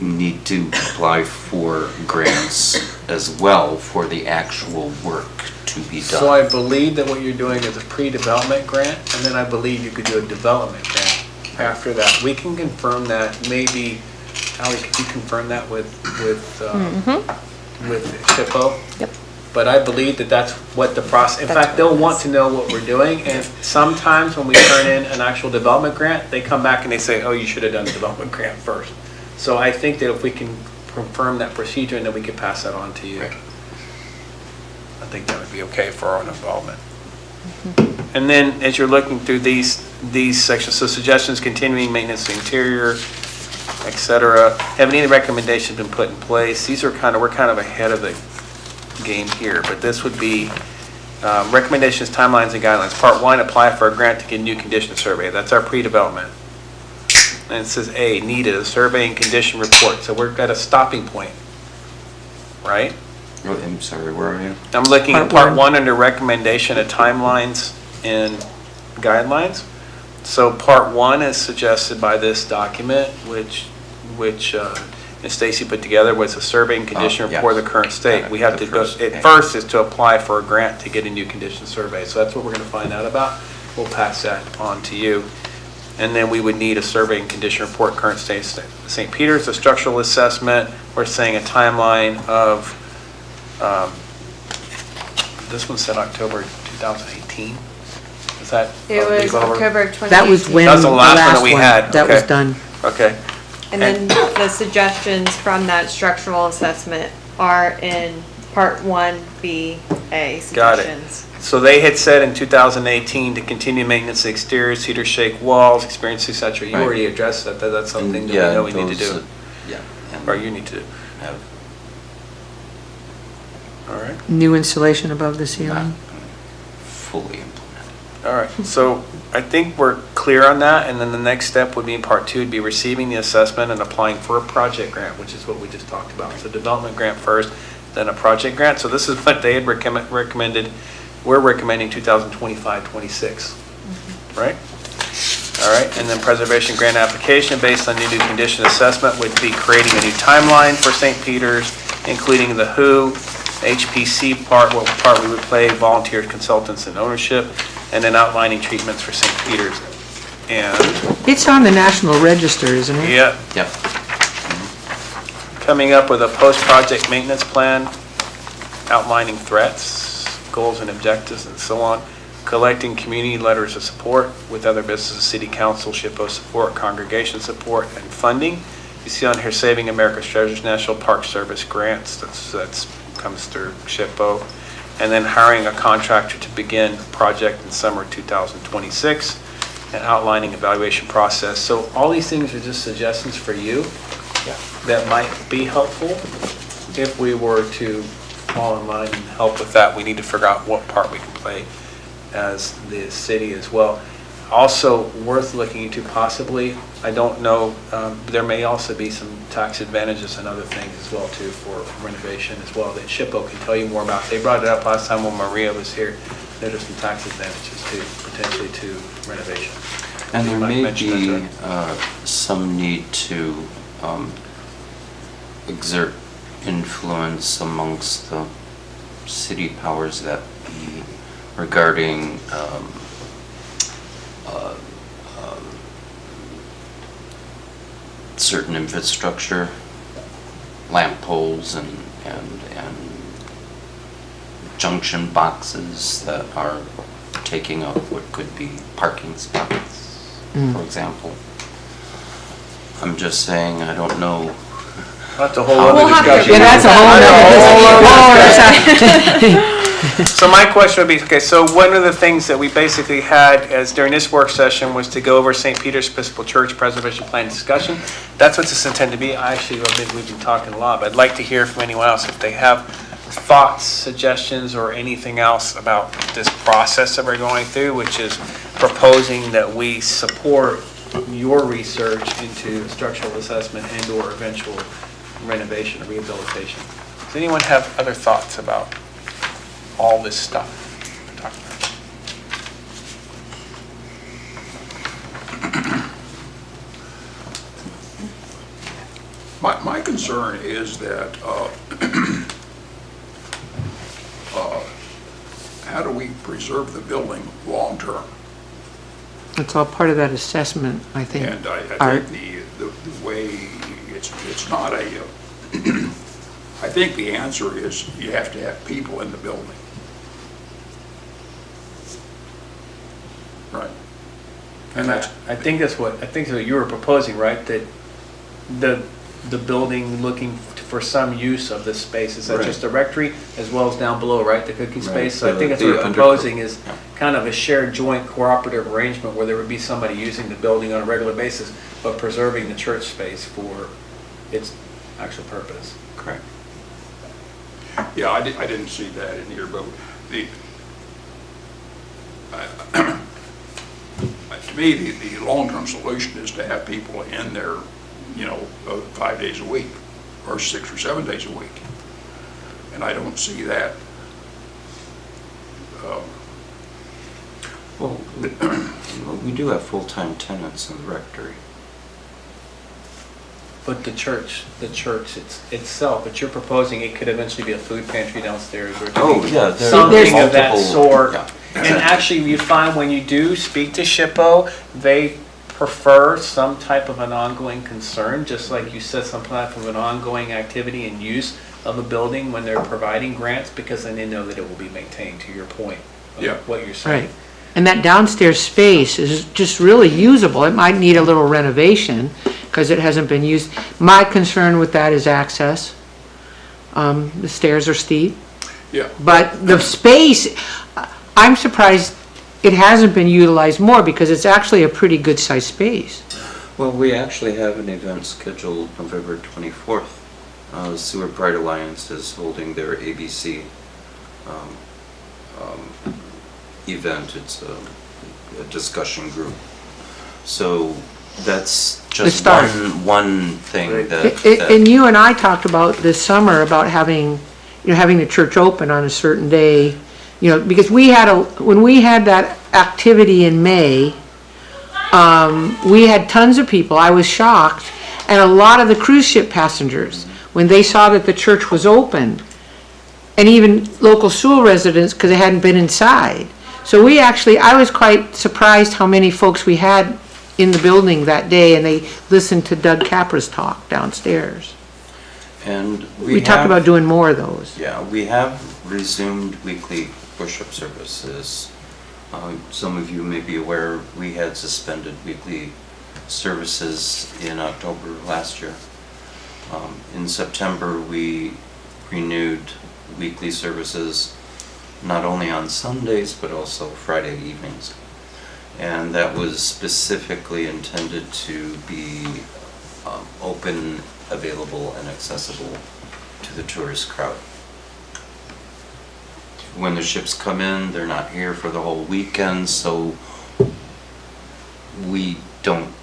S8: need to apply for grants as well for the actual work to be done.
S10: So I believe that what you're doing is a pre-development grant, and then I believe you could do a development grant after that. We can confirm that, maybe, Ally, could you confirm that with SHPO?
S9: Yep.
S10: But I believe that that's what the process, in fact, they'll want to know what we're doing, and sometimes when we turn in an actual development grant, they come back and they say, oh, you should have done the development grant first. So I think that if we can confirm that procedure, and then we can pass that on to you.
S8: Right.
S10: I think that would be okay for our own involvement. And then, as you're looking through these sections, so suggestions, continuing maintenance of interior, et cetera, have any recommendations been put in place? These are we're kind of ahead of the game here, but this would be recommendations, timelines, and guidelines. Part 1, apply for a grant to get a new condition survey. That's our pre-development. And it says A, needed a survey and condition report. So we're at a stopping point, right?
S8: Oh, I'm sorry, where are you?
S10: I'm looking at part 1 under recommendation of timelines and guidelines. So part 1 is suggested by this document, which Ms. Stacy put together, was a survey and condition
S8: yeah.
S10: report of the current state. We have to go,
S8: okay.
S10: first is to apply for a grant to get a new condition survey. So that's what we're going to find out about. We'll pass that on to you. And then we would need a survey and condition report, current state, St. Peter's, a structural assessment. We're saying a timeline of, this one said October 2018. Is that?
S9: It was October of 2018.
S2: That was when
S10: That was
S2: the
S10: the last one
S2: last
S10: that we
S2: one,
S10: had.
S2: that was
S10: Okay.
S2: done.
S10: Okay.
S9: And then the suggestions from that structural assessment are in part 1B, A,
S10: Got it.
S9: suggestions.
S10: So they had said in 2018 to continue maintenance of exterior, cedar shake walls, experience et cetera. You
S8: Right.
S10: already addressed that. That's something that we
S8: Yeah,
S10: know we need to
S8: those,
S10: do.
S8: Yeah. and
S10: Or you need to do.
S8: have
S10: All right.
S2: New installation above the
S8: not
S2: ceiling.
S8: fully implemented.
S10: All right. So I think we're clear on that. And then the next step would be in part 2, would be receiving the assessment and applying for a project grant, which is what we just talked about. So development grant first, then a project grant. So this is what they had recommended. We're recommending 2025-26, right? All right, and then preservation grant application based on new condition assessment would be creating a new timeline for St. Peter's, including the who, HPC part, what part we would play, volunteers, consultants, and ownership, and then outlining treatments for St. Peter's. And,
S2: It's on the National Register, isn't it?
S10: yeah,
S8: Yep.
S10: coming up with a post-project maintenance plan, outlining threats, goals and objectives, and so on. Collecting community letters of support with other businesses, city council, SHPO support, congregation support, and funding. You see on here, Saving America's Treasures, National Park Service grants, that's comes through SHPO. And then hiring a contractor to begin a project in summer 2026, and outlining evaluation process. So all these things are just suggestions for you that might be helpful. If we were to fall in line and help with that, we need to figure out what part we can play as the city as well. Also worth looking into possibly, I don't know, there may also be some tax advantages and other things as well too for renovation as well that SHPO can tell you more about. They brought it up last time when Maria was here. There are some tax advantages too, potentially to renovation.
S8: And
S10: You
S8: there
S10: might
S8: may
S10: mention that,
S8: be
S10: sir.
S8: some need to exert influence amongst the city powers that be regarding certain infrastructure, lamp poles and junction boxes that are taking up what could be parking spots, for example. I'm just saying, I don't know.
S10: That's a whole
S8: We'll
S10: other
S9: have to-
S10: discussion.
S2: Yeah, that's a whole nother.
S10: So my question would be, okay, so one of the things that we basically had as during this work session was to go over St. Peter's Episcopal Church Preservation Plan discussion. That's what this is intended to be. We've been talking a lot, but I'd like to hear from anyone else if they have thoughts, suggestions, or anything else about this process that we're going through, which is proposing that we support your research into structural assessment and/or eventual renovation or rehabilitation. Does anyone have other thoughts about all this stuff we're talking about?
S11: My concern is that, how do we preserve the building long-term?
S2: It's all part of that assessment, I think.
S11: And I
S2: Art.
S11: think the way, it's not a, I think the answer is you have to have people in the building. Right.
S10: And I think that's what you were proposing, right? That the building looking for some use of this space, is that
S8: Right.
S10: just a rectory as well as down below, right, the cooking
S8: Right,
S10: space? So I think that's what
S8: the
S10: we're
S8: under-
S10: proposing is
S8: yeah.
S10: kind of a shared joint cooperative arrangement where there would be somebody using the building on a regular basis, but preserving the church space for its actual purpose.
S8: Correct.
S11: Yeah, I didn't see that in here, but to me, the long-term solution is to have people in there, 5 days a week, or 6 or 7 days a week. And I don't see that.
S8: Well, we do have full-time tenants in the rectory.
S10: But the church itself, but you're proposing it could eventually be a food pantry downstairs or
S8: Oh, yeah, there-
S10: something of that
S8: multiple-
S10: sort.
S8: yeah.
S10: And actually, you find when you do speak to SHPO, they prefer some type of an ongoing concern, just like you said, some type of an ongoing activity and use of a building when they're providing grants, because then they know that it will be maintained, to your point of
S11: Yeah.
S10: what you're saying.
S2: Right. And that downstairs space is just really usable. It might need a little renovation because it hasn't been used. My concern with that is access. The stairs are steep.
S11: Yeah.
S2: But the space, I'm surprised it hasn't been utilized more because it's actually a pretty good-sized space.
S8: Well, we actually have an event scheduled November 24th. The Sewer Pride Alliance is holding their ABC event. It's a discussion group. So that's just
S2: start.
S8: one thing
S10: Right.
S8: that.
S2: And you and I talked about this summer about having the church open on a certain day, because when we had that activity in May, we had tons of people. I was shocked. And a lot of the cruise ship passengers, when they saw that the church was open, and even local Sewell residents, because they hadn't been inside. So I was quite surprised how many folks we had in the building that day, and they listened to Doug Capra's talk downstairs.
S8: And
S2: We talked about doing more of those.
S8: Yeah, we have resumed weekly worship services. Some of you may be aware, we had suspended weekly services in October last year. In September, we renewed weekly services, not only on Sundays, but also Friday evenings. And that was specifically intended to be open, available, and accessible to the tourist crowd. When the ships come in, they're not here for the whole weekend, so we don't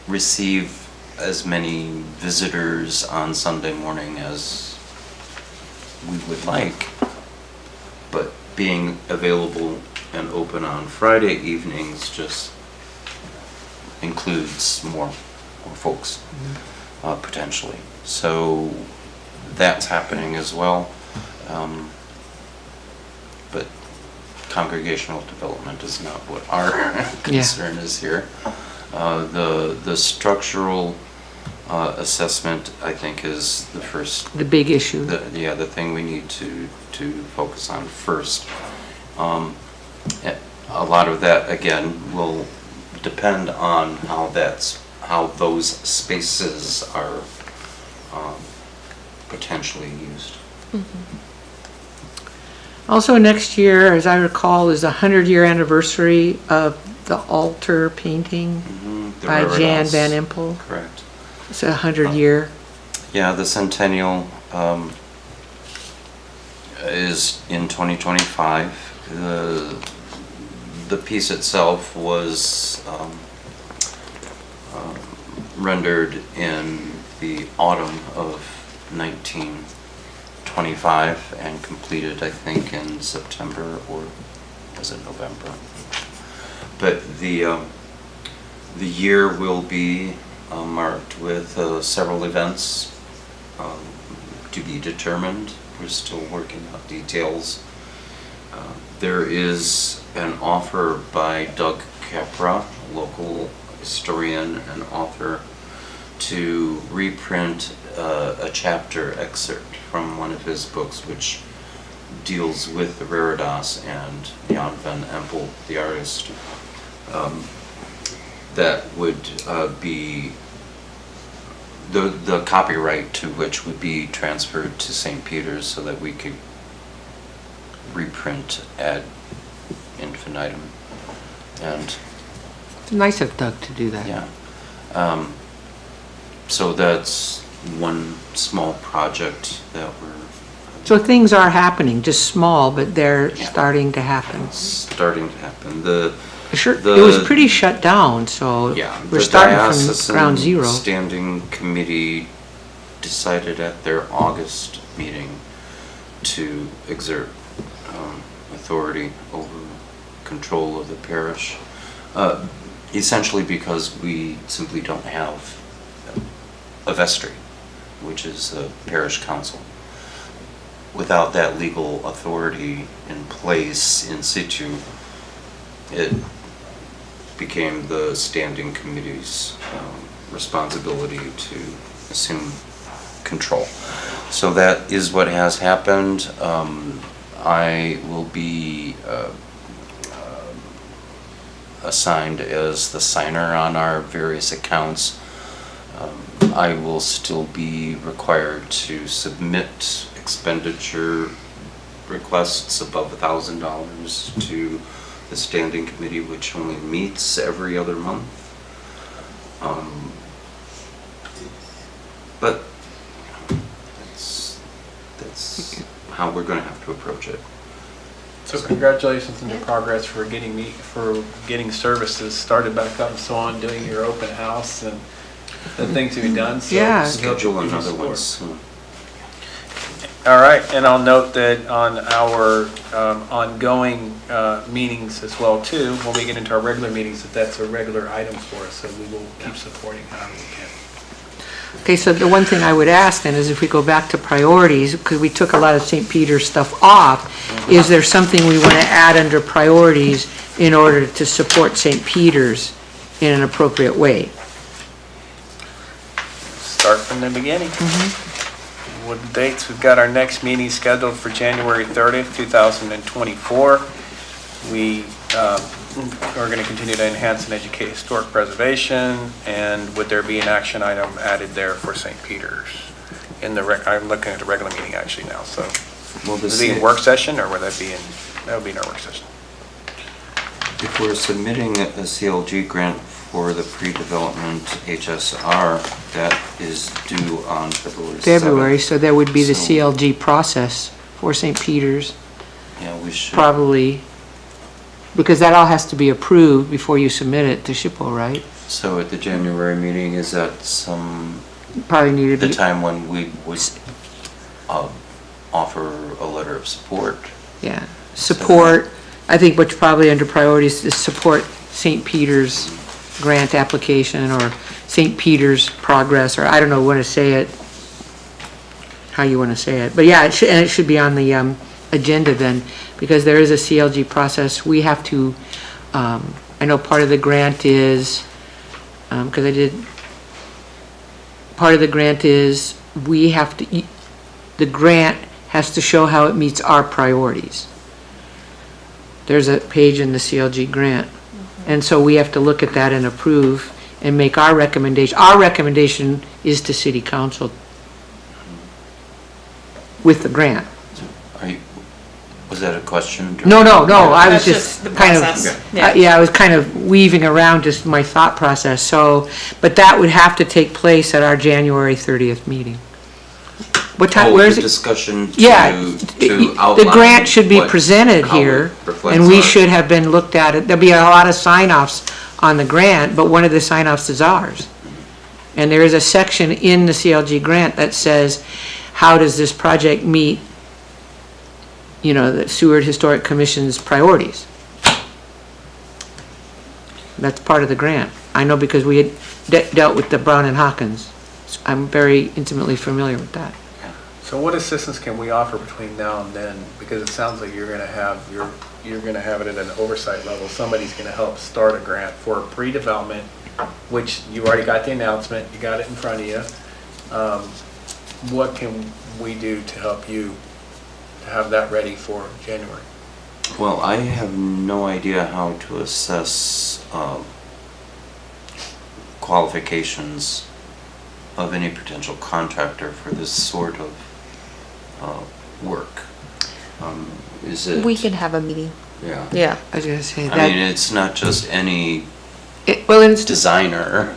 S8: receive as many visitors on Sunday morning as we would like. But being available and open on Friday evenings just includes more folks, potentially. So that's happening as well. But congregational development is not what our concern is here. The structural assessment, I think, is the first,
S2: The big issue.
S8: the thing we need to focus on first. A lot of that, again, will depend on how those spaces are potentially used.
S2: Also, next year, as I recall, is the 100-year anniversary of the altar painting
S8: The
S2: by
S8: Railroad
S2: Jan
S8: House.
S2: Van Empel.
S8: Correct.
S2: It's a 100-year.
S8: Yeah, the centennial is in 2025. The piece itself was rendered in the autumn of 1925 and completed, I think, in September, or was it November? But the year will be marked with several events to be determined. We're still working out details. There is an offer by Doug Capra, a local historian and author, to reprint a chapter excerpt from one of his books which deals with the Raredas and Jan Van Empel, the artist. That would be the copyright to which would be transferred to St. Peter's so that we could reprint ad infinitum. And
S2: It's nice of Doug to do that.
S8: yeah, so that's one small project that we're
S2: So things are happening, just small, but they're
S8: Yeah.
S2: starting to happen.
S8: starting to happen.
S2: Sure, it was pretty shut down, so
S8: Yeah,
S2: we're
S8: the
S2: starting from
S8: Diocesan
S2: ground zero.
S8: Standing Committee decided at their August meeting to exert authority over control of the parish, essentially because we simply don't have a vestry, which is a parish council. Without that legal authority in place in situ, it became the standing committee's responsibility to assume control. So that is what has happened. I will be assigned as the signer on our various accounts. I will still be required to submit expenditure requests above $1,000 to the standing committee, which only meets every other month. But that's how we're going to have to approach it.
S10: So congratulations on your progress for getting services started back up and so on, doing your open house and the things you've done. So
S2: Yeah.
S8: Schedule
S10: give you
S8: another one
S10: support.
S8: soon.
S10: All right, and I'll note that on our ongoing meetings as well too, when we get into our regular meetings, that's a regular item for us, so we will keep supporting however we can.
S2: Okay, so the one thing I would ask then is if we go back to priorities, because we took a lot of St. Peter's stuff off, is there something we want to add under priorities in order to support St. Peter's in an appropriate way?
S10: Start from the beginning. With the dates, we've got our next meeting scheduled for January 30th, 2024. We are going to continue to enhance and educate historic preservation, and would there be an action item added there for St. Peter's? I'm looking at the regular meeting actually now, so.
S8: Well,
S10: Would it be in work session, or would that be in our work session?
S8: If we're submitting a CLG grant for the pre-development HSR, that is due on February 7th.
S2: February, so there would be the
S8: So-
S2: CLG process for St. Peter's,
S8: Yeah, we should.
S2: probably, because that all has to be approved before you submit it to SHPO, right?
S8: So at the January meeting, is that
S2: Probably need to
S8: the
S2: be,
S8: time when we would offer a letter of support?
S2: yeah. Support, I think what's probably under priorities is support St. Peter's grant application, or St. Peter's progress, or I don't know how you want to say it. But yeah, it should be on the agenda then, because there is a CLG process. We have to, I know part of the grant is, because part of the grant is we have to, the grant has to show how it meets our priorities. There's a page in the CLG grant. And so we have to look at that and approve and make our recommendation. Our recommendation is to city council with the grant.
S8: Was that a question?
S2: No, I was
S9: That's
S2: just
S9: the
S2: kind
S9: process.
S2: of, yeah, I was kind of weaving around just my thought process. So, but that would have to take place at our January 30th meeting. What time, where's
S8: The
S2: it?
S8: discussion
S2: Yeah,
S8: to outline.
S2: the grant should be
S8: what-
S2: presented
S8: how it
S2: here,
S8: reflects
S2: and we
S8: our-
S2: should have been looked at it. There'll be a lot of sign-offs on the grant, but one of the sign-offs is ours. And there is a section in the CLG grant that says, how does this project meet, the Seward Historic Commission's priorities? That's part of the grant. I know because we had dealt with the Brown and Hawkins. I'm very intimately familiar with that.
S10: So what assistance can we offer between now and then? Because it sounds like you're gonna have it at an oversight level. Somebody's gonna help start a grant for pre-development, which you already got the announcement, you got it in front of you. What can we do to help you to have that ready for January?
S8: Well, I have no idea how to assess qualifications of any potential contractor for this sort of work. Is it?
S9: We could have a meeting.
S8: Yeah.
S9: Yeah.
S2: I was gonna say
S8: I mean,
S2: that,
S8: it's not just any
S2: well, it's,
S8: designer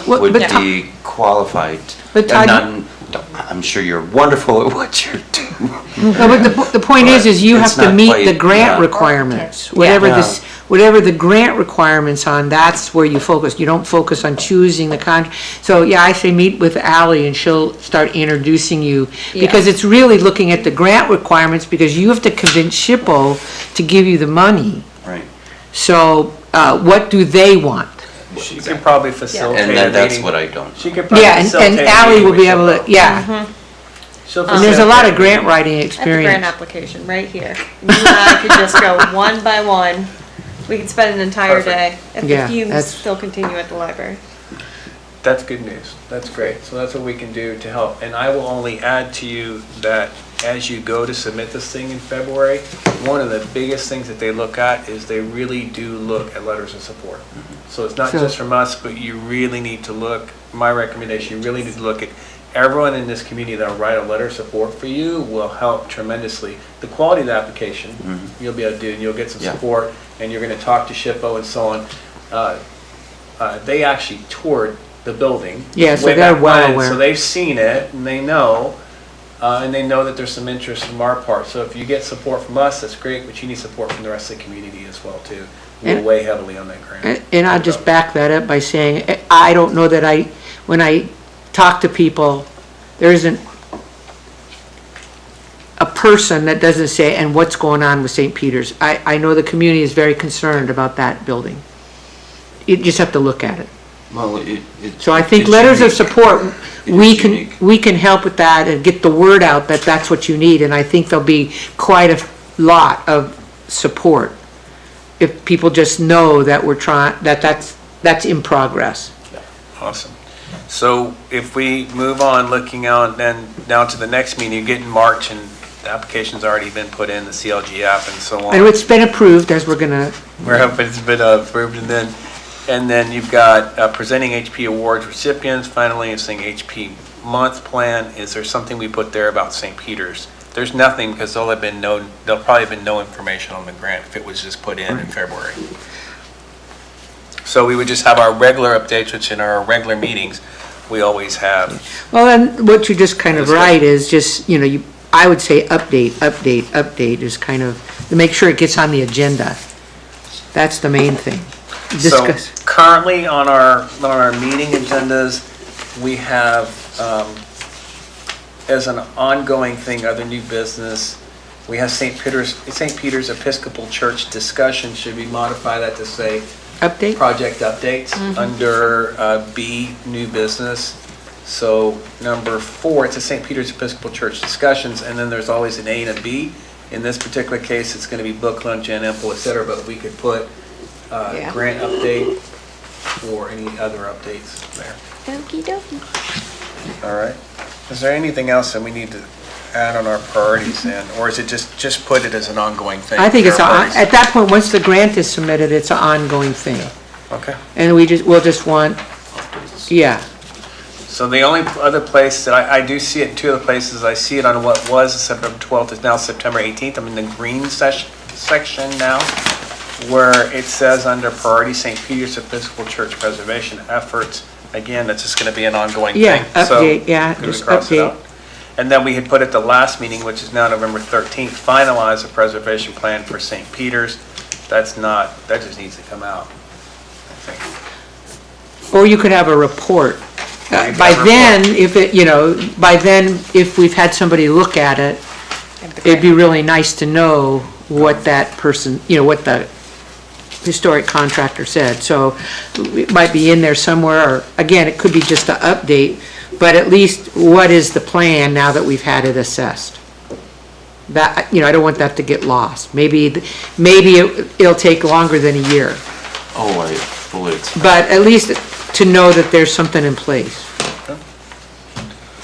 S2: Well,
S8: would
S2: but-
S8: be qualified.
S2: But
S8: And I'm sure you're wonderful at what you're doing.
S2: no, but the point is you
S8: It's
S2: have to
S8: not
S2: meet
S8: quite-
S2: the grant
S8: yeah.
S2: requirements.
S8: Yeah.
S2: Whatever the grant requirements on, that's where you focus. You don't focus on choosing the So, yeah, I say meet with Ally and she'll start introducing you. Because it's really looking at the grant requirements because you have to convince SHPO to give you the money.
S8: Right.
S2: So, what do they want?
S10: She can probably facilitate
S8: And
S10: a
S8: that's
S10: meeting.
S8: what I don't.
S10: She could probably
S2: Yeah, and
S10: facilitate a
S2: Ally
S10: meeting
S2: will
S10: with
S2: be able to,
S10: SHPO.
S2: yeah.
S10: She'll
S2: And there's a lot
S10: facilitate
S2: of grant
S10: meeting.
S2: writing
S9: I have the grant
S2: experience.
S9: application right here. You and I could just go one by one. We could spend an entire
S10: Perfect.
S9: day if
S2: Yeah,
S9: the fumes
S2: that's-
S9: still continue at the library.
S10: That's good news. That's great. So that's what we can do to help. And I will only add to you that as you go to submit this thing in February, one of the biggest things that they look at is they really do look at letters of support. So it's not
S2: Sure.
S10: just from us, but you really need to look, my recommendation, you really need to look at everyone in this community that will write a letter of support for you will help tremendously. The quality of the application, you'll be able to do, and you'll get some
S8: Yeah.
S10: support, and you're gonna talk to SHPO and so on. They actually toured the building.
S2: Yeah, so
S10: way
S2: they're
S10: back
S2: well
S10: when,
S2: aware.
S10: So they've seen it, and they know that there's some interest from our part. So if you get support from us, that's great, but you need support from the rest of the community as well, too. We'll
S2: And-
S10: weigh heavily on that grant.
S2: And I'll just back that up by saying, I don't know that when I talk to people, there isn't a person that doesn't say, and what's going on with St. Peter's. I know the community is very concerned about that building. You just have to look at it.
S8: Well,
S2: So I think
S8: it's
S2: letters of
S8: unique.
S2: support,
S8: It
S2: we
S8: is
S2: can,
S8: unique.
S2: we can help with that and get the word out that that's what you need. And I think there'll be quite a lot of support if people just know that we're trying, that's in progress.
S10: Awesome. So if we move on, looking out then down to the next meeting, you get in March, and the application's already been put in, the CLG app and so on.
S2: And it's been approved as we're gonna,
S10: We're hoping it's been approved, and then you've got presenting HP awards recipients, finally it's saying HP month plan. Is there something we put there about St. Peter's? There's nothing, because there'll probably have been no information on the grant if it was just put in February. So we would just have our regular updates, which in our regular meetings, we always have.
S2: well, then what you just kind of write is just, I would say update is kind of, to make sure it gets on the agenda. That's the main thing.
S10: So
S2: Discuss.
S10: currently on our meeting agendas, we have, as an ongoing thing, other new business, we have St. Peter's Episcopal Church discussion. Should we modify that to say
S2: Update?
S10: project updates under B, new business? So number 4, it's a St. Peter's Episcopal Church discussions, and then there's always an A and a B. In this particular case, it's going to be book lunch, and Ample, et cetera, but we could put
S9: Yeah.
S10: grant update or any other updates there.
S9: Okie dokie.
S10: All right. Is there anything else that we need to add on our priorities then? Or is it just put it as an ongoing thing?
S2: I think it's,
S10: Our priorities?
S2: at that point, once the grant is submitted, it's an ongoing thing.
S10: Okay.
S2: And we'll just want, yeah.
S10: So the only other place that I do see it in two other places, I see it on what was September 12th, is now September 18th. I'm in the green section now, where it says under priority St. Peter's Episcopal Church preservation efforts. Again, that's just going to be an ongoing thing.
S2: Yeah,
S10: So,
S2: update, yeah,
S10: could we
S2: just
S10: cross it
S2: update.
S10: out? And then we had put at the last meeting, which is now November 13th, finalize a preservation plan for St. Peter's. That's not, that just needs to come out, I think.
S2: Or you could have a report. By then, by then, if we've had somebody look at it, it'd be really nice to know what that person, what the historic contractor said. So it might be in there somewhere, or again, it could be just an update, but at least what is the plan now that we've had it assessed? That, I don't want that to get lost. Maybe it'll take longer than a year,
S8: Oh, I fully expect.
S2: but at least to know that there's something in place.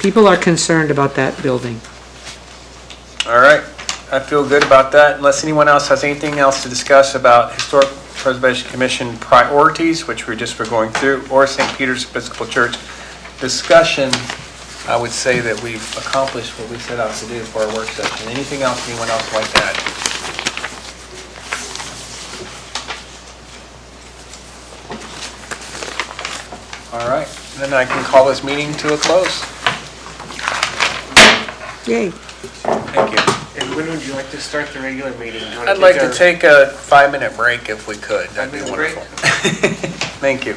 S2: People are concerned about that building.
S10: All right, I feel good about that. Unless anyone else has anything else to discuss about Historic Preservation Commission priorities, which we're going through, or St. Peter's Episcopal Church discussion, I would say that we've accomplished what we set out to do for our work session. Anything else anyone else would like to add? All right, then I can call this meeting to a close.
S2: Yay.
S10: Thank you.
S1: And when would you like to start the regular meeting? Do you wanna
S10: I'd like to
S1: our-
S10: take a 5-minute break if we could. That'd be
S1: 5-minute break?
S10: wonderful. Thank you.